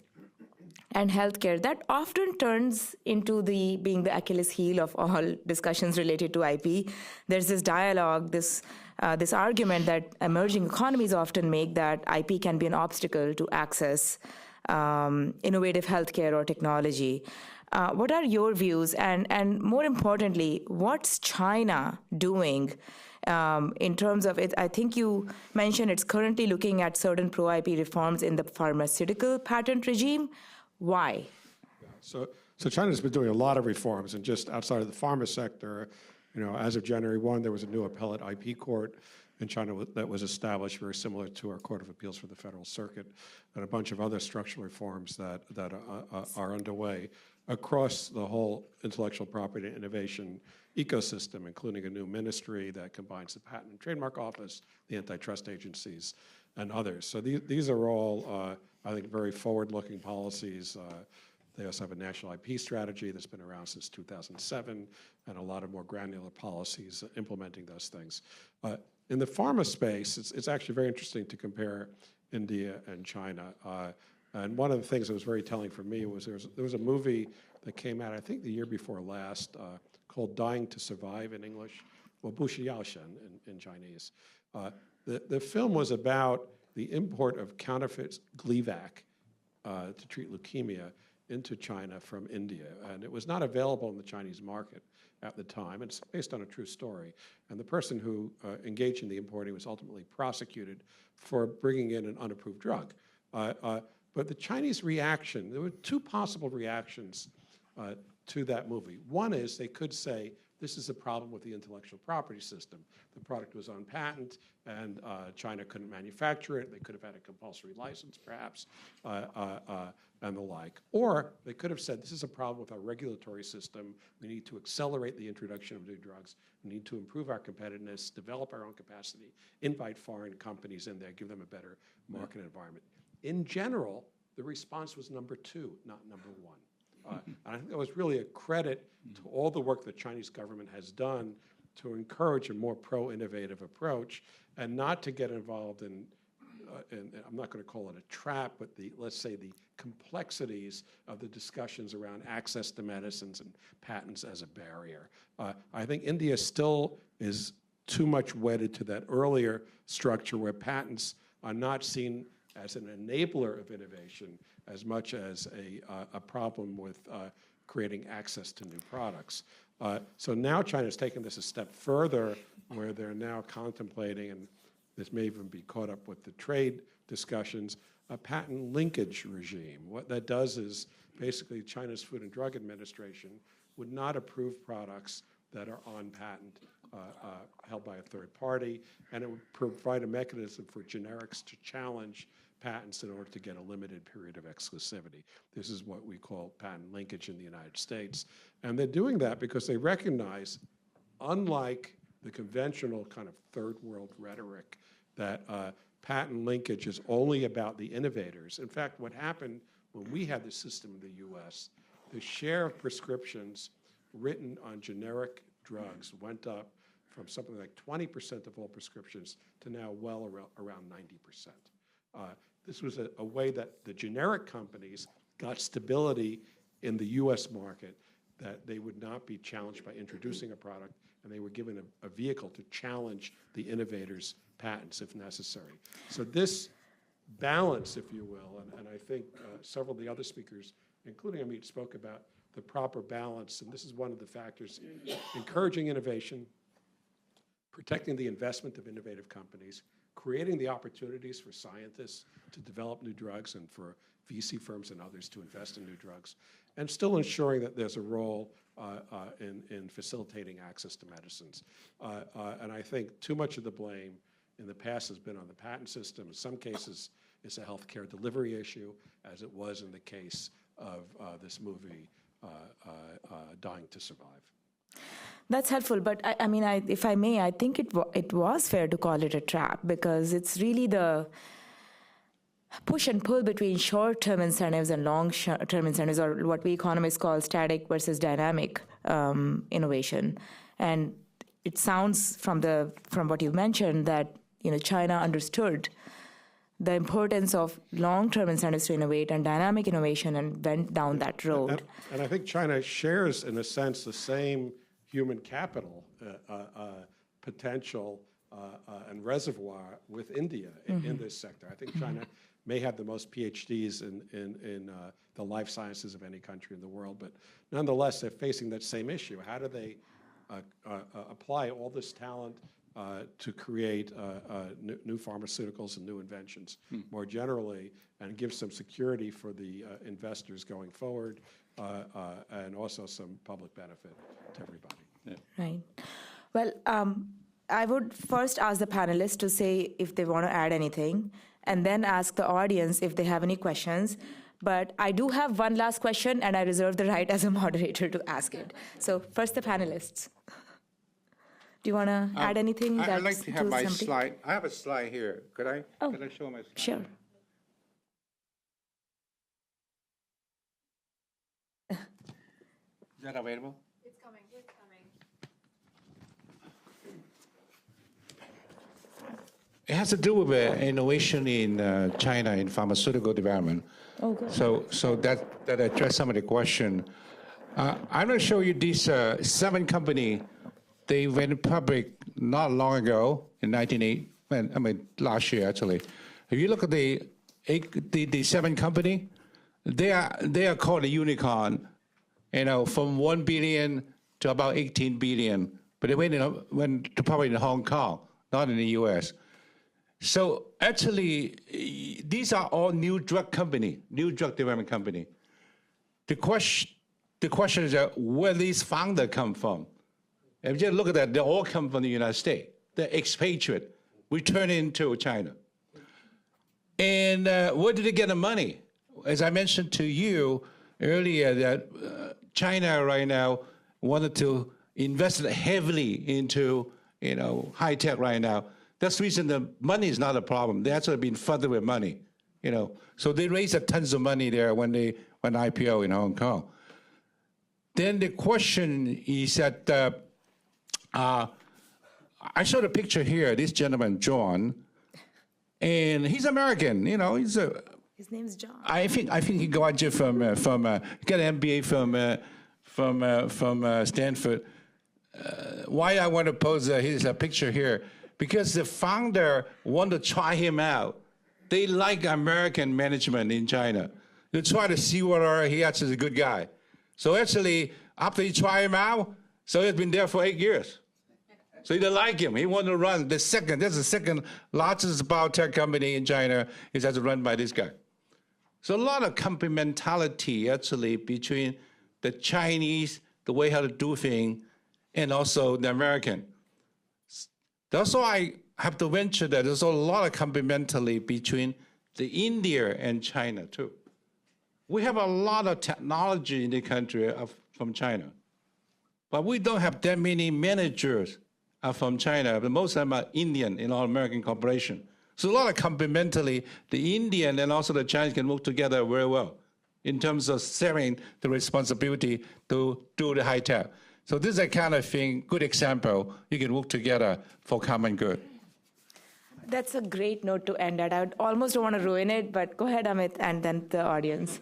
and healthcare, that often turns into being the Achilles heel of all discussions related to IP. There's this dialogue, this argument that emerging economies often make that IP can be an obstacle to access innovative healthcare or technology. What are your views? And more importantly, what's China doing in terms of it? I think you mentioned it's currently looking at certain pro-IP reforms in the pharmaceutical patent regime. Why? So China's been doing a lot of reforms, and just outside of the pharma sector, as of January 1, there was a new appellate IP court in China that was established, very similar to our Court of Appeals for the Federal Circuit, and a bunch of other structural reforms that are underway across the whole intellectual property and innovation ecosystem, including a new ministry that combines the Patent and Trademark Office, the antitrust agencies, and others. So these are all, I think, very forward-looking policies. They also have a national IP strategy that's been around since 2007, and a lot of more granular policies implementing those things. In the pharma space, it's actually very interesting to compare India and China. And one of the things that was very telling for me was there was a movie that came out, I think the year before last, called Dying to Survive in English, well, 不死要生 in Chinese. The film was about the import of counterfeit Gleevec to treat leukemia into China from India. And it was not available in the Chinese market at the time. It's based on a true story. And the person who engaged in the importing was ultimately prosecuted for bringing in an unapproved drug. But the Chinese reaction, there were two possible reactions to that movie. One is they could say, this is a problem with the intellectual property system. The product was on patent, and China couldn't manufacture it. They could have had a compulsory license, perhaps, and the like. Or they could have said, this is a problem with our regulatory system. We need to accelerate the introduction of new drugs. We need to improve our competitiveness, develop our own capacity, invite foreign companies in there, give them a better market environment. In general, the response was number two, not number one. And I think that was really a credit to all the work the Chinese government has done to encourage a more pro-innovative approach and not to get involved in I'm not going to call it a trap, but let's say the complexities of the discussions around access to medicines and patents as a barrier. I think India still is too much wedded to that earlier structure where patents are not seen as an enabler of innovation as much as a problem with creating access to new products. So now China's taken this a step further, where they're now contemplating, and this may even be caught up with the trade discussions, a patent linkage regime. What that does is basically China's Food and Drug Administration would not approve products that are on patent held by a third party, and it would provide a mechanism for generics to challenge patents in order to get a limited period of exclusivity. This is what we call patent linkage in the United States. And they're doing that because they recognize, unlike the conventional kind of third world rhetoric, that patent linkage is only about the innovators. In fact, what happened when we had the system in the US, the share of prescriptions written on generic drugs went up from something like 20% of all prescriptions to now well around 90%. This was a way that the generic companies got stability in the US market, that they would not be challenged by introducing a product, and they were given a vehicle to challenge the innovators' patents if necessary. So this balance, if you will, and I think several of the other speakers, including Amit, spoke about the proper balance, and this is one of the factors: encouraging innovation, protecting the investment of innovative companies, creating the opportunities for scientists to develop new drugs and for VC firms and others to invest in new drugs, and still ensuring that there's a role in facilitating access to medicines. And I think too much of the blame in the past has been on the patent system. In some cases, it's a healthcare delivery issue, as it was in the case of this movie, Dying to Survive. That's helpful, but I mean, if I may, I think it was fair to call it a trap, because it's really the push and pull between short-term incentives and long-term incentives, or what we economists call static versus dynamic innovation. And it sounds from what you mentioned that China understood the importance of long-term incentives to innovate and dynamic innovation and went down that road. And I think China shares, in a sense, the same human capital potential and reservoir with India in this sector. I think China may have the most PhDs in the life sciences of any country in the world, but nonetheless, they're facing that same issue. How do they apply all this talent to create new pharmaceuticals and new inventions more generally, and give some security for the investors going forward, and also some public benefit to everybody. Yeah. Right. Well, I would first ask the panelists to say if they want to add anything, and then ask the audience if they have any questions. But I do have one last question, and I reserve the right as a moderator to ask it. So first, the panelists. Do you want to add anything? I'd like to have my slide. I have a slide here. Could I show my slide? Sure. Is that available? It's coming. It's coming. It has to do with innovation in China in pharmaceutical development. Oh, good. So that addressed some of the question. I'm going to show you these 7 companies. They went public not long ago in 1998. Last year actually. If you look at the 7 companies, they are called a unicorn. From 1 billion to about 18 billion. But they went to public in Hong Kong, not in the U.S. So actually, these are all new drug development company. The question is where these founders come from. If you look at that, they all come from the United States. They're expatriate, returned into China. And where did they get the money? As I mentioned to you earlier, that China right now wanted to invest heavily into high tech right now. That's the reason the money is not a problem. They actually been funded with money, So they raised tons of money there when they went IPO in Hong Kong. Then the question is that I showed a picture here. This gentleman, John, and he's American. He's a. His name's John. I think he graduated from got an MBA from Stanford. Why I want to pose his picture here? Because the founder wanted to try him out. They like American management in China. They try to see whether he actually is a good guy. So actually, after he tried him out, so he's been there for 8 years. So he didn't like him. He wanted to run that's the second largest biotech company in China is actually run by this guy. So a lot of complementarity actually between the Chinese, the way how to do things, and also the American. That's why I have to venture that there's a lot of complementarity between the India and China too. We have a lot of technology in the country from China, but we don't have that many managers from China. But most of them are Indian in our American corporation. So a lot of complementarily, the Indian and also the Chinese can work together very well in terms of sharing the responsibility to do the high tech. So this is a kind of thing, good example, you can work together for common good. That's a great note to end at. I would almost don't want to ruin it, but go ahead, Amit, and then the audience.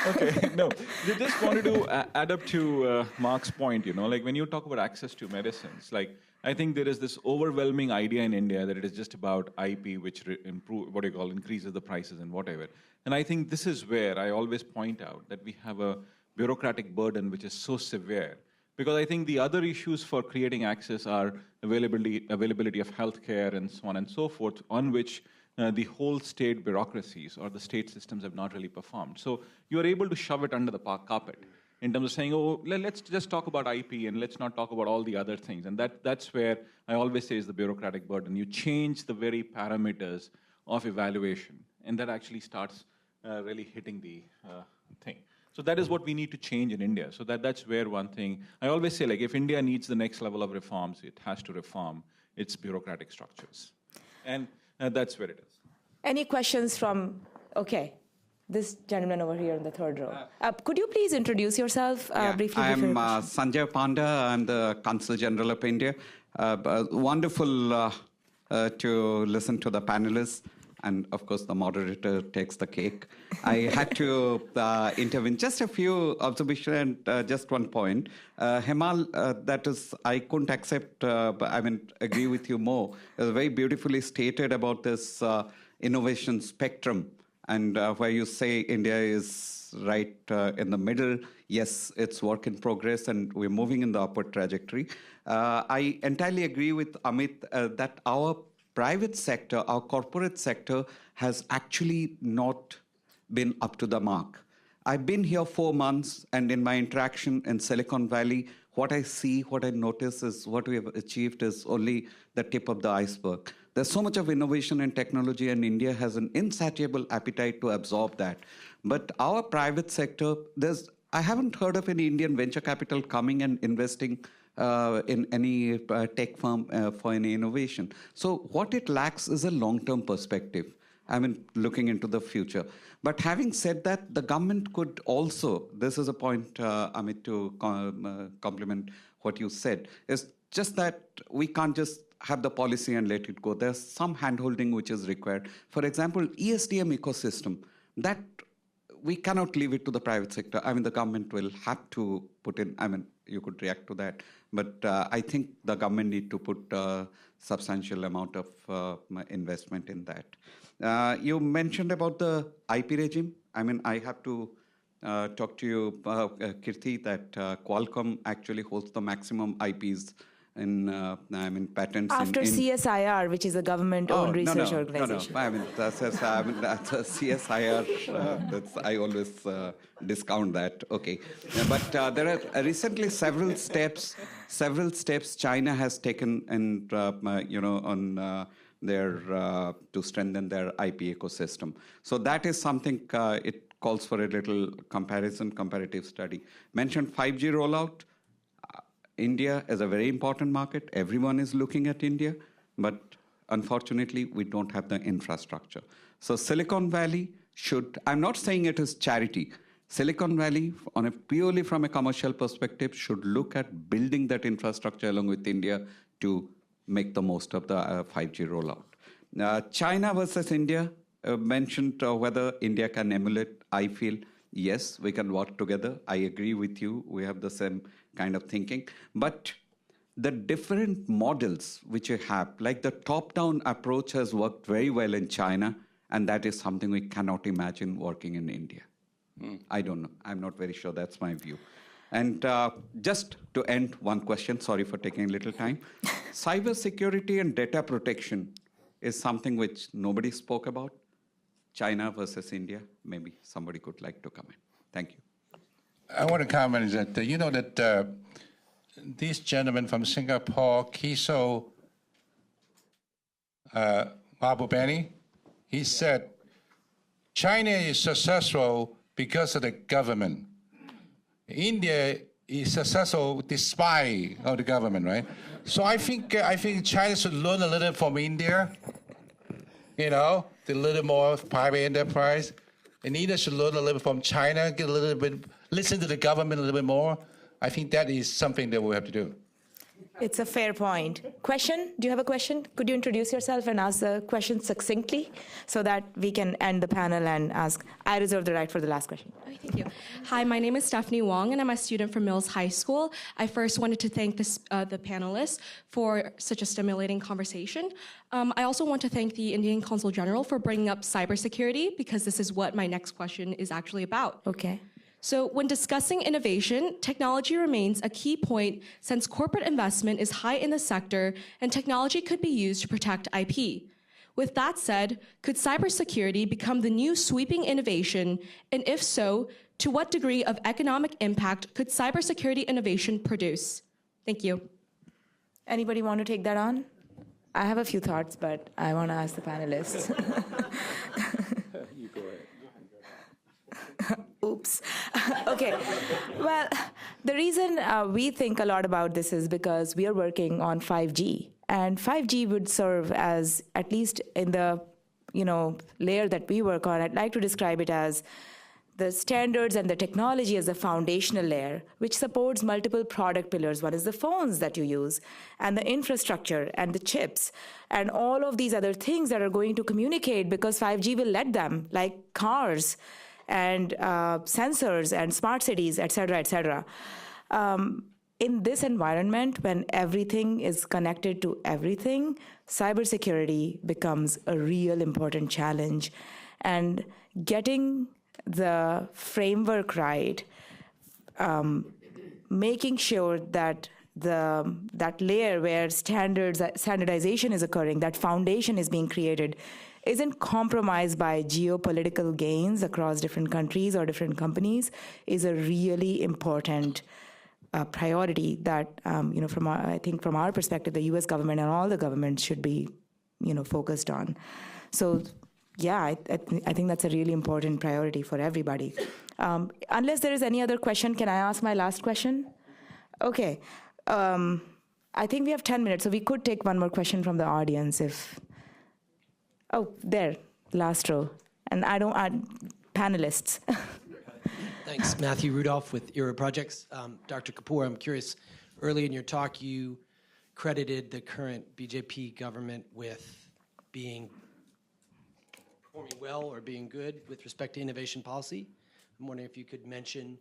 Okay, no, I just wanted to add up to Mark's point, like when you talk about access to medicines, like I think there is this overwhelming idea in India that it is just about IP, which increases the prices and whatever. And I think this is where I always point out that we have a bureaucratic burden which is so severe. Because I think the other issues for creating access are availability of healthcare and so on and so forth, on which the whole state bureaucracies or the state systems have not really performed. So you are able to shove it under the carpet in terms of saying, oh, let's just talk about IP and let's not talk about all the other things. And that's where I always say is the bureaucratic burden. You change the very parameters of evaluation, and that actually starts really hitting the thing. So that is what we need to change in India. So that's where one thing, I always say, like, if India needs the next level of reforms, it has to reform its bureaucratic structures. And that's where it is. Any questions from, okay, this gentleman over here in the third row. Could you please introduce yourself briefly? I'm Sanjay Panda. I'm the Consul General of India. Wonderful to listen to the panelists. And of course, the moderator takes the cake. I had to intervene. Just a few observations and just one point. Hemal, I couldn't accept, agree with you more. It was very beautifully stated about this innovation spectrum, and where you say India is right in the middle. Yes, it's work in progress, and we're moving in the upward trajectory. I entirely agree with Amit that our private sector, our corporate sector, has actually not been up to the mark. I've been here 4 months, and in my interaction in Silicon Valley, what I see, what I notice is what we have achieved is only the tip of the iceberg. There's so much of innovation and technology, and India has an insatiable appetite to absorb that. But our private sector, I haven't heard of any Indian venture capital coming and investing in any tech firm for any innovation. So what it lacks is a long-term perspective. Looking into the future. But having said that, the government could also, this is a point, Amit, to complement what you said, is just that we can't just have the policy and let it go. There's some handholding which is required. For example, ESDM ecosystem, that we cannot leave it to the private sector. The government will have to put in, you could react to that. But I think the government need to put a substantial amount of investment in that. You mentioned about the IP regime. I have to talk to you, Kirti, that Qualcomm actually holds the maximum IPs in patents. After CSIR, which is a government-owned research organization. No. That's a CSIR. I always discount that. Okay, but there are recently several steps China has taken, and on to strengthen their IP ecosystem. So that is something. It calls for a little comparative study. Mentioned 5G rollout. India is a very important market. Everyone is looking at India, but unfortunately, we don't have the infrastructure. So Silicon Valley should, I'm not saying it is charity. Silicon Valley, purely from a commercial perspective, should look at building that infrastructure along with India to make the most of the 5G rollout. China versus India, mentioned whether India can emulate. I feel, yes, we can work together. I agree with you. We have the same kind of thinking. But the different models which you have, like the top-down approach has worked very well in China, and that is something we cannot imagine working in India. I don't know. I'm not very sure. That's my view. And just to end, one question. Sorry for taking a little time. Cybersecurity and data protection is something which nobody spoke about. China versus India. Maybe somebody could like to comment. Thank you. I want to comment that, that these gentlemen from Singapore, Kiso Mahbubani, He said, China is successful because of the government. India is successful despite of the government, right? So I think China should learn a little from India, you know, a little more private enterprise. And India should learn a little from China, get a little bit, listen to the government a little bit more. I think that is something that we have to do. It's a fair point. Question? Do you have a question? Could you introduce yourself and ask the question succinctly so that we can end the panel and ask? I reserve the right for the last question. Okay, thank you. Hi, my name is Stephanie Wong, and I'm a student from Mills High School. I first wanted to thank the panelists for such a stimulating conversation. I also want to thank the Indian Consul General for bringing up cybersecurity, because this is what my next question is actually about. Okay. So when discussing innovation, technology remains a key point since corporate investment is high in the sector and technology could be used to protect IP. With that said, could cybersecurity become the new sweeping innovation? And if so, to what degree of economic impact could cybersecurity innovation produce? Thank you. Anybody want to take that on? I have a few thoughts, but I want to ask the panelists. You go ahead. Oops. Okay. Well, the reason we think a lot about this is because we are working on 5G. And 5G would serve as, at least in the layer that we work on, I'd like to describe it as the standards and the technology as a foundational layer, which supports multiple product pillars. One is the phones that you use, and the infrastructure, and the chips, and all of these other things that are going to communicate because 5G will let them, like cars, and sensors, and smart cities, et cetera, et cetera. In this environment, when everything is connected to everything, cybersecurity becomes a real important challenge. And getting the framework right, making sure that that layer where standardization is occurring, that foundation is being created, isn't compromised by geopolitical gains across different countries or different companies, is a really important priority that, I think from our perspective, the U.S. government and all the governments should be, focused on. So, yeah, I think that's a really important priority for everybody. Unless there is any other question, can I ask my last question? Okay. I think we have 10 minutes, so we could take one more question from the audience if... Oh, there, last row. And panelists. Thanks, Matthew Rudolph with Era Projects. Dr. Kapoor, I'm curious, early in your talk, you credited the current BJP government with performing well or being good with respect to innovation policy. I'm wondering if you could mention,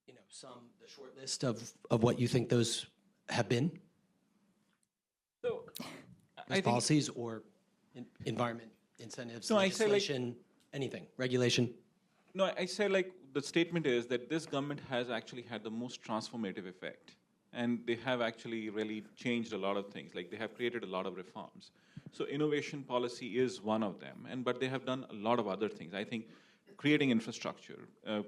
the short list of what you think those have been. So, those policies or environment, incentives, legislation, anything, regulation? No, I say the statement is that this government has actually had the most transformative effect. And they have actually really changed a lot of things. Like they have created a lot of reforms. So innovation policy is one of them. But they have done a lot of other things. I think creating infrastructure,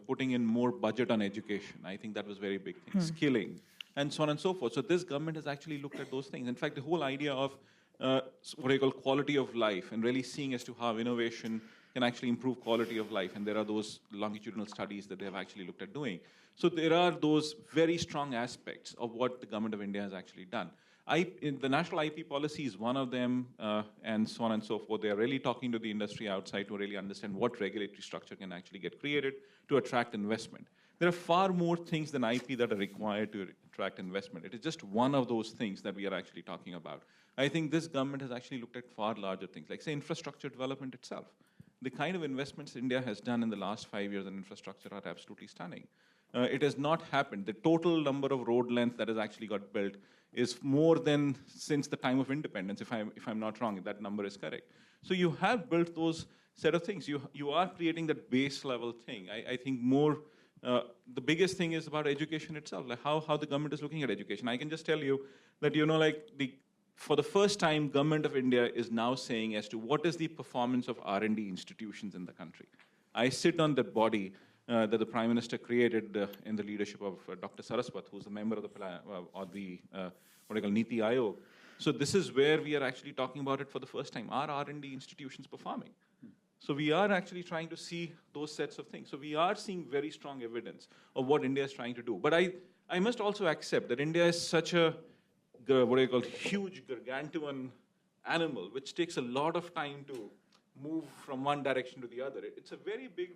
putting in more budget on education, I think that was a very big thing. Skilling, and so on and so forth. So this government has actually looked at those things. In fact, the whole idea of what I call quality of life and really seeing as to how innovation can actually improve quality of life. And there are those longitudinal studies that they have actually looked at doing. So there are those very strong aspects of what the government of India has actually done. The national IP policy is one of them, and so on and so forth. They are really talking to the industry outside to really understand what regulatory structure can actually get created to attract investment. There are far more things than IP that are required to attract investment. It is just one of those things that we are actually talking about. I think this government has actually looked at far larger things, like, say, infrastructure development itself. The kind of investments India has done in the last 5 years in infrastructure are absolutely stunning. It has not happened. The total number of road length that has actually got built is more than since the time of independence, if I'm not wrong, if that number is correct. So you have built those set of things. You are creating that base level thing. I think more, the biggest thing is about education itself, like how the government is looking at education. I can just tell you that, for the first time, government of India is now saying as to what is the performance of R&D institutions in the country. I sit on that body that the Prime Minister created in the leadership of Dr. Saraswat, who's a member of the what I call Niti Aayog. So this is where we are actually talking about it for the first time. Are R&D institutions performing? So we are actually trying to see those sets of things. So we are seeing very strong evidence of what India is trying to do. But I must also accept that India is such a, what I call, huge, gargantuan animal, which takes a lot of time to move from one direction to the other. It's a very big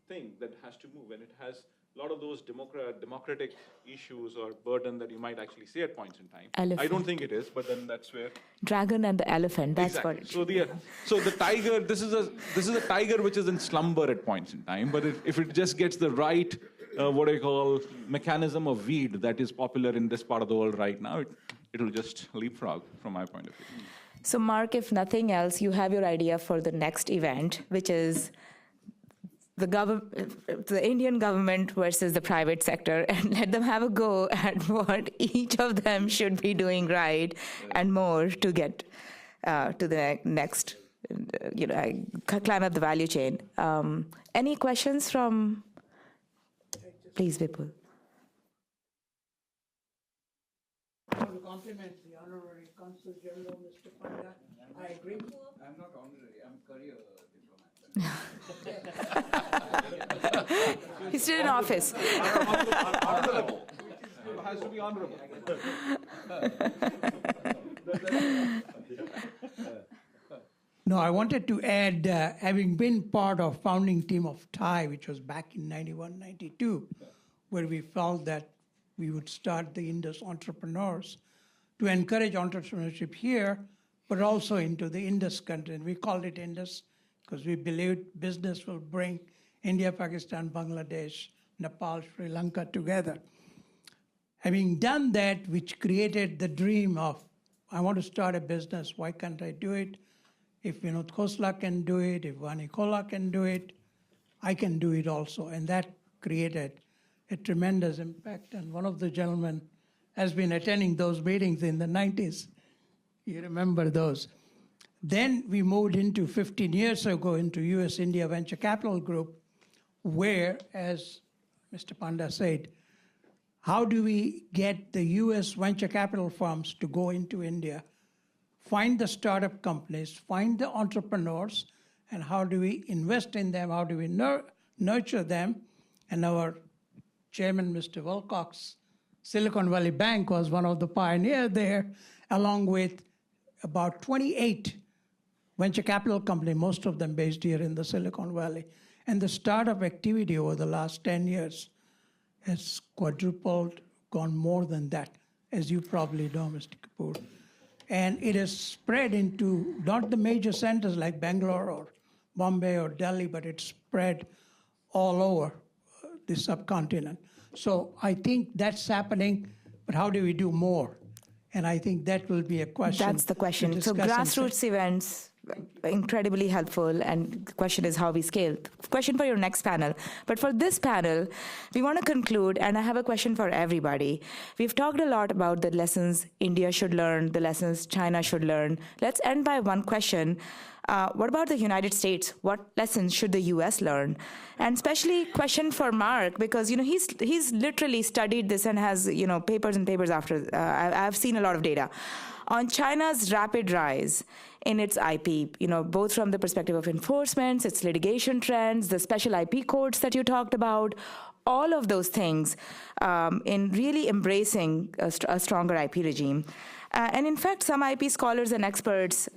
thing that has to move, and it has a lot of those democratic issues or burden that you might actually say at points in time. Elephant. I don't think it is, but then that's where Dragon and the elephant, that's exactly. what it So the tiger, this is a tiger which is in slumber at points in time, but if it just gets the right, what I call, mechanism of weed that is popular in this part of the world right now, it'll just leapfrog from my point of view. So Mark, if nothing else, you have your idea for the next event, which is the Indian government versus the private sector, and let them have a go at what each of them should be doing right and more to get to the next, climb up the value chain. Any questions from, please, Vipul. I want to compliment the Honorary Consul General, Mr. Panda. I agree. I'm not honorary, I'm career diplomat. He's still in office. Honorable. It has to be honorable. No, I wanted to add, having been part of founding team of TIE, which was back in 91, 92, where we felt that we would start the Indus entrepreneurs to encourage entrepreneurship here, but also into the Indus country. And we called it Indus because we believed business will bring India, Pakistan, Bangladesh, Nepal, Sri Lanka together. Having done that, which created the dream of, I want to start a business, why can't I do it? If Vinod Khosla can do it, if Vani Kola can do it, I can do it also. And that created a tremendous impact. And one of the gentlemen has been attending those meetings in the 90s. You remember those. Then we moved into 15 years ago into US India Venture Capital Group, where, as Mr. Panda said, how do we get the US venture capital firms to go into India, find the startup companies, find the entrepreneurs, and how do we invest in them, how do we nurture them? And our chairman, Mr. Wilcox, Silicon Valley Bank was one of the pioneers there, along with about 28 venture capital companies, most of them based here in the Silicon Valley. And the startup activity over the last 10 years has quadrupled, gone more than that, as you probably know, Mr. Kapoor. And it has spread into not the major centers like Bangalore or Bombay or Delhi, but it's spread all over the subcontinent. So I think that's happening, but how do we do more? And I think that will be a question. That's the question. So grassroots events, incredibly helpful, and the question is how we scale. Question for your next panel. But for this panel, we want to conclude, and I have a question for everybody. We've talked a lot about the lessons India should learn, the lessons China should learn. Let's end by one question. What about the United States? What lessons should the US learn? And especially question for Mark, because he's literally studied this and has papers and papers after. I've seen a lot of data on China's rapid rise in its IP, both from the perspective of enforcement, its litigation trends, the special IP codes that you talked about, all of those things in really embracing a stronger IP regime. And in fact, some IP scholars and experts,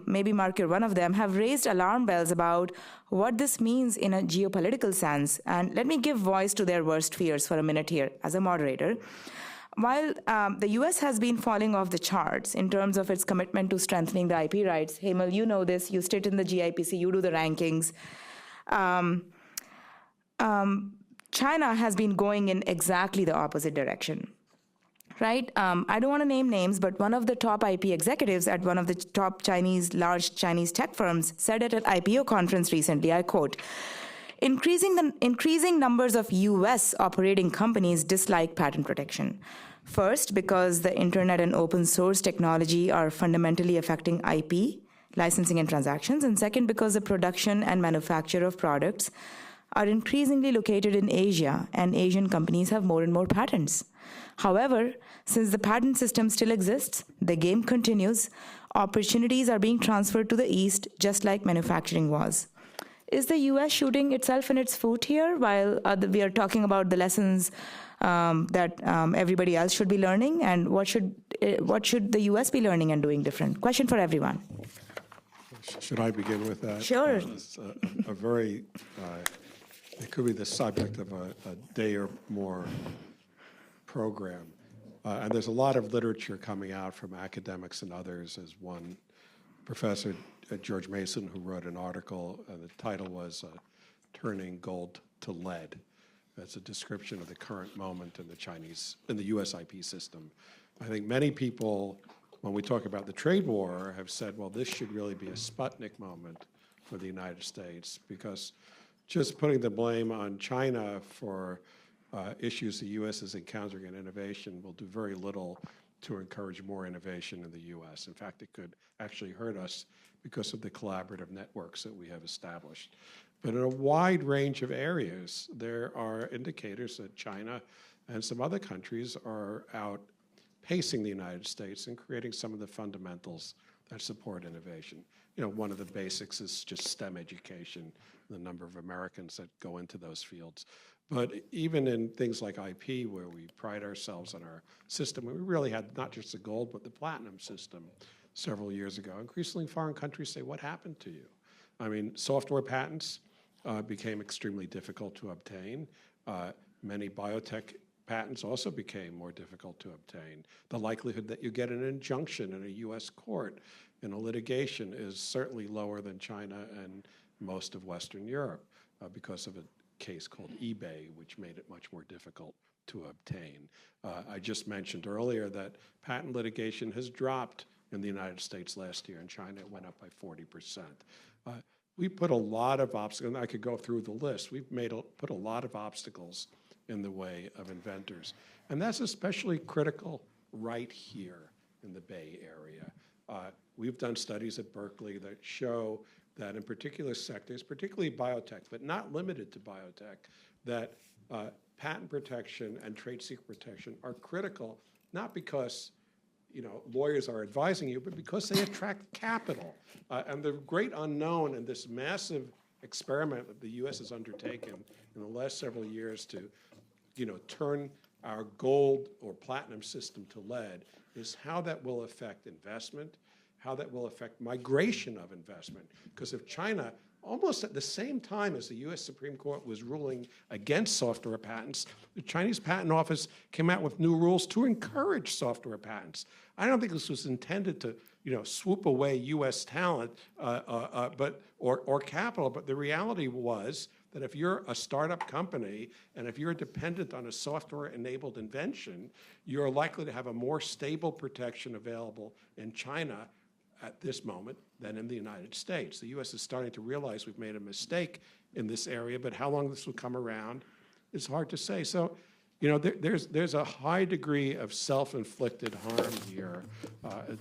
maybe Mark, you're one of them, have raised alarm bells about what this means in a geopolitical sense. And let me give voice to their worst fears for a minute here as a moderator. While the US has been falling off the charts in terms of its commitment to strengthening the IP rights, Hemal, you know this, you sit in the GIPC, you do the rankings. China has been going in exactly the opposite direction. Right? I don't want to name names, but one of the top IP executives at one of the top large Chinese tech firms said at an IPO conference recently, I quote, increasing numbers of US operating companies dislike patent protection. First, because the internet and open source technology are fundamentally affecting IP, licensing and transactions. And second, because the production and manufacture of products are increasingly located in Asia, and Asian companies have more and more patents. However, since the patent system still exists, the game continues. Opportunities are being transferred to the East, just like manufacturing was. Is the US shooting itself in its foot here while we are talking about the lessons that everybody else should be learning? And what should the US be learning and doing different? Question for everyone. Should I begin with that? Sure. It's a very, it could be the subject of a day or more program. And there's a lot of literature coming out from academics and others. As one professor, George Mason, who wrote an article, the title was Turning Gold to Lead. That's a description of the current moment in the US IP system. I think many people, when we talk about the trade war, have said, well, this should really be a Sputnik moment for the United States, because just putting the blame on China for issues the U.S. is encountering in innovation will do very little to encourage more innovation in the U.S. In fact, it could actually hurt us because of the collaborative networks that we have established. But in a wide range of areas, there are indicators that China and some other countries are outpacing the United States and creating some of the fundamentals that support innovation. You know, one of the basics is just STEM education, the number of Americans that go into those fields. But even in things like IP, where we pride ourselves on our system, we really had not just the gold, but the platinum system several years ago. Increasingly, foreign countries say, what happened to you? I mean, software patents became extremely difficult to obtain. Many biotech patents also became more difficult to obtain. The likelihood that you get an injunction in a U.S. court in a litigation is certainly lower than China and most of Western Europe because of a case called eBay, which made it much more difficult to obtain. I just mentioned earlier that patent litigation has dropped in the United States last year. In China, it went up by 40%. We put a lot of obstacles, and I could go through the list. We've put a lot of obstacles in the way of inventors. And that's especially critical right here in the Bay Area. We've done studies at Berkeley that show that in particular sectors, particularly biotech, but not limited to biotech, that patent protection and trade secret protection are critical, not because lawyers are advising you, but because they attract capital. And the great unknown in this massive experiment that the U.S. has undertaken in the last several years to turn our gold or platinum system to lead is how that will affect investment, how that will affect migration of investment. Because if China, almost at the same time as the US Supreme Court was ruling against software patents, the Chinese Patent Office came out with new rules to encourage software patents. I don't think this was intended to swoop away US talent or capital, but the reality was that if you're a startup company and if you're dependent on a software-enabled invention, you're likely to have a more stable protection available in China at this moment than in the United States. The U.S. is starting to realize we've made a mistake in this area, but how long this will come around is hard to say. So, there's a high degree of self-inflicted harm here.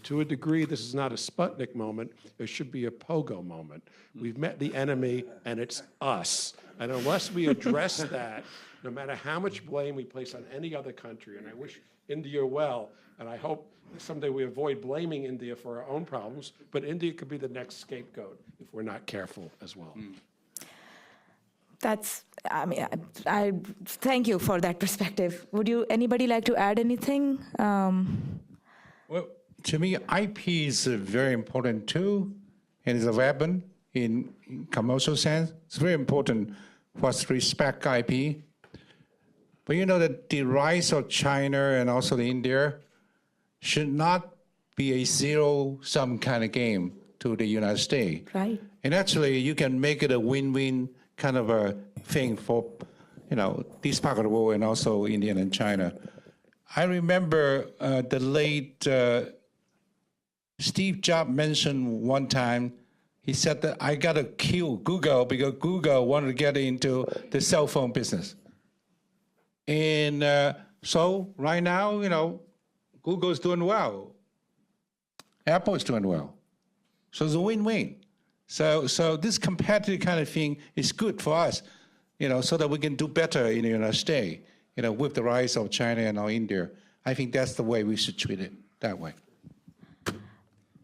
To a degree, this is not a Sputnik moment. It should be a pogo moment. We've met the enemy, and it's us. And unless we address that, no matter how much blame we place on any other country, and I wish India well, and I hope someday we avoid blaming India for our own problems, but India could be the next scapegoat if we're not careful as well. I thank you for that perspective. Would anybody like to add anything? Well, to me, IP is a very important tool, and it's a weapon in commercial sense. It's very important for us to respect IP. But that the rise of China and also India should not be a zero-sum kind of game to the United States. Right. And actually, you can make it a win-win kind of a thing for, this part of the world and also India and China. I remember the late Steve Jobs mentioned one time, he said that I got to kill Google because Google wanted to get into the cell phone business. And so right now, Google is doing well. Apple is doing well. So it's a win-win. So this competitive kind of thing is good for us. so that we can do better in the United States, with the rise of China and now India. I think that's the way we should treat it, that way.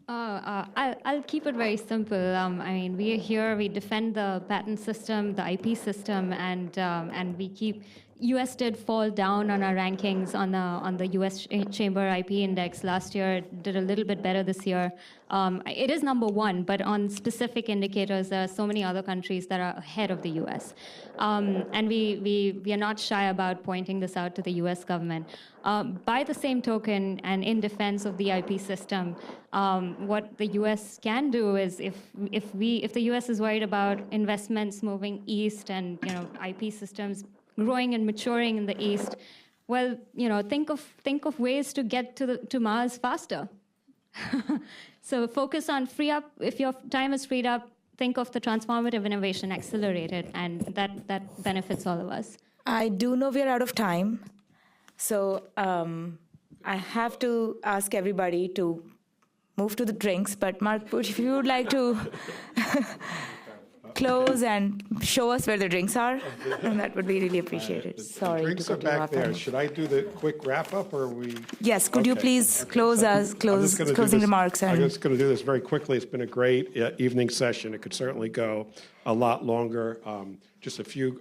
I'll keep it very simple. I mean, we are here, we defend the patent system, the IP system, and we keep. US did fall down on our rankings on the US Chamber IP Index last year. It did a little bit better this year. It is number one, but on specific indicators, there are so many other countries that are ahead of the US. And we are not shy about pointing this out to the US government. By the same token, and in defense of the IP system, what the US can do is if the US is worried about investments moving east and IP systems growing and maturing in the East, well, think of ways to get to Mars faster. So focus on free up. If your time is freed up, think of the transformative innovation accelerated, and that benefits all of us. I do know we're out of time, so I have to ask everybody to move to the drinks. But Mark, if you would like to close and show us where the drinks are, and that would be really appreciated. Sorry Drinks to are cut you back off. there. Should I do the quick wrap-up, or are we? Yes, could you please close closing remarks? I'm just going to do this very quickly. It's been a great evening session. It could certainly go a lot longer. Just a few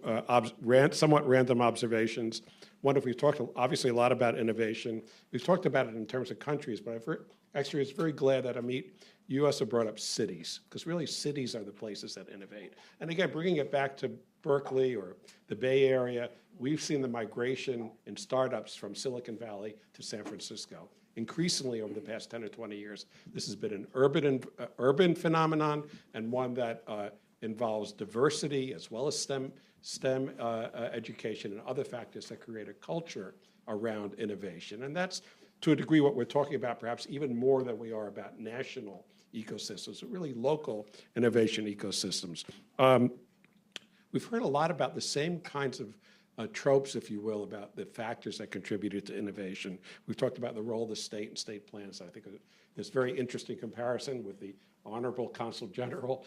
somewhat random observations. One, if we've talked obviously a lot about innovation. We've talked about it in terms of countries, but actually was very glad that Amit, you also brought up cities, because really cities are the places that innovate. And again, bringing it back to Berkeley or the Bay Area, we've seen the migration in startups from Silicon Valley to San Francisco. Increasingly over the past 10 or 20 years, this has been an urban phenomenon, and one that involves diversity as well as STEM education and other factors that create a culture around innovation. And that's, to a degree, what we're talking about, perhaps even more than we are about national ecosystems, but really local innovation ecosystems. We've heard a lot about the same kinds of tropes, if you will, about the factors that contributed to innovation. We've talked about the role of the state and state plans. I think this very interesting comparison with the Honorable Consul General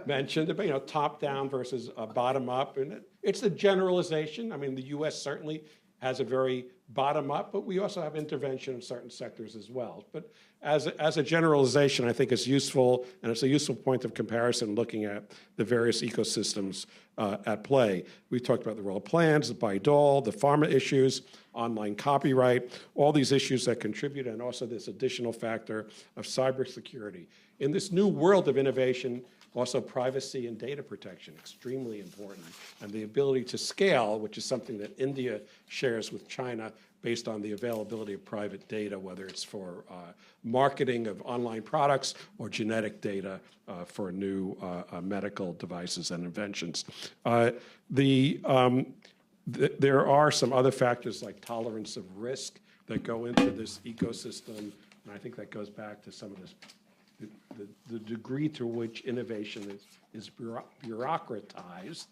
mentioned, but, top-down versus bottom-up. And it's a generalization. I mean, the U.S. certainly has a very bottom-up, but we also have intervention in certain sectors as well. But as a generalization, I think it's useful, and it's a useful point of comparison looking at the various ecosystems at play. We've talked about the role of plans, the BIDOL, the pharma issues, online copyright, all these issues that contribute, and also this additional factor of cybersecurity. In this new world of innovation, also privacy and data protection, extremely important. And the ability to scale, which is something that India shares with China based on the availability of private data, whether it's for marketing of online products or genetic data for new medical devices and inventions. There are some other factors like tolerance of risk that go into this ecosystem, and I think that goes back to some of this, the degree to which innovation is bureaucratized,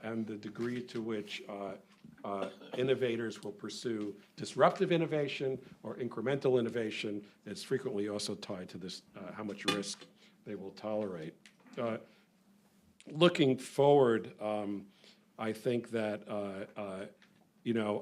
and the degree to which innovators will pursue disruptive innovation or incremental innovation. It's frequently also tied to this, how much risk they will tolerate. Looking forward, I think that,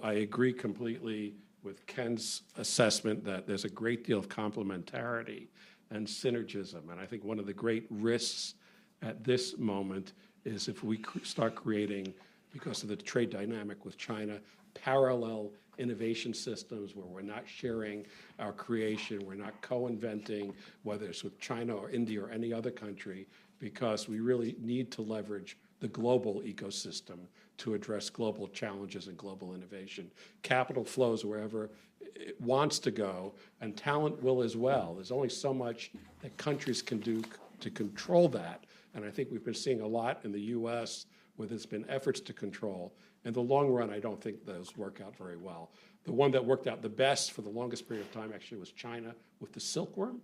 I agree completely with Ken's assessment that there's a great deal of complementarity and synergism. And I think one of the great risks at this moment is if we start creating, because of the trade dynamic with China, parallel innovation systems where we're not sharing our creation, we're not co-inventing, whether it's with China or India or any other country, because we really need to leverage the global ecosystem to address global challenges and global innovation. Capital flows wherever it wants to go, and talent will as well. There's only so much that countries can do to control that, and I think we've been seeing a lot in the US where there's been efforts to control. In the long run, I don't think those work out very well. The one that worked out the best for the longest period of time actually was China with the silkworm.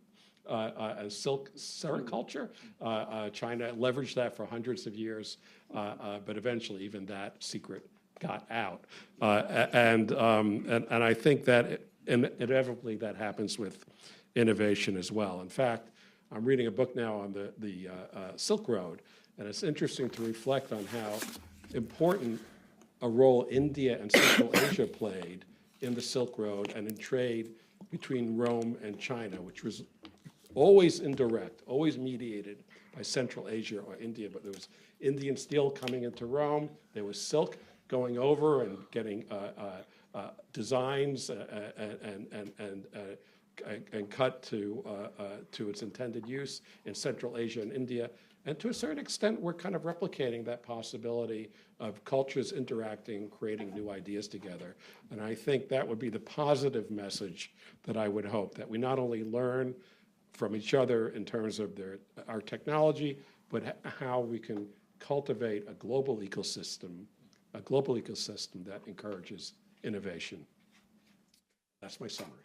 And silk sericulture. China leveraged that for hundreds of years, but eventually even that secret got out. And I think that inevitably that happens with innovation as well. In fact, I'm reading a book now on the Silk Road, and it's interesting to reflect on how important a role India and Central Asia played in the Silk Road and in trade between Rome and China, which was always indirect, always mediated by Central Asia or India. But there was Indian steel coming into Rome. There was silk going over and getting designs and cut to its intended use in Central Asia and India. And to a certain extent, we're kind of replicating that possibility of cultures interacting, creating new ideas together. And I think that would be the positive message that I would hope, that we not only learn from each other in terms of our technology, but how we can cultivate a global ecosystem that encourages innovation. That's my summary.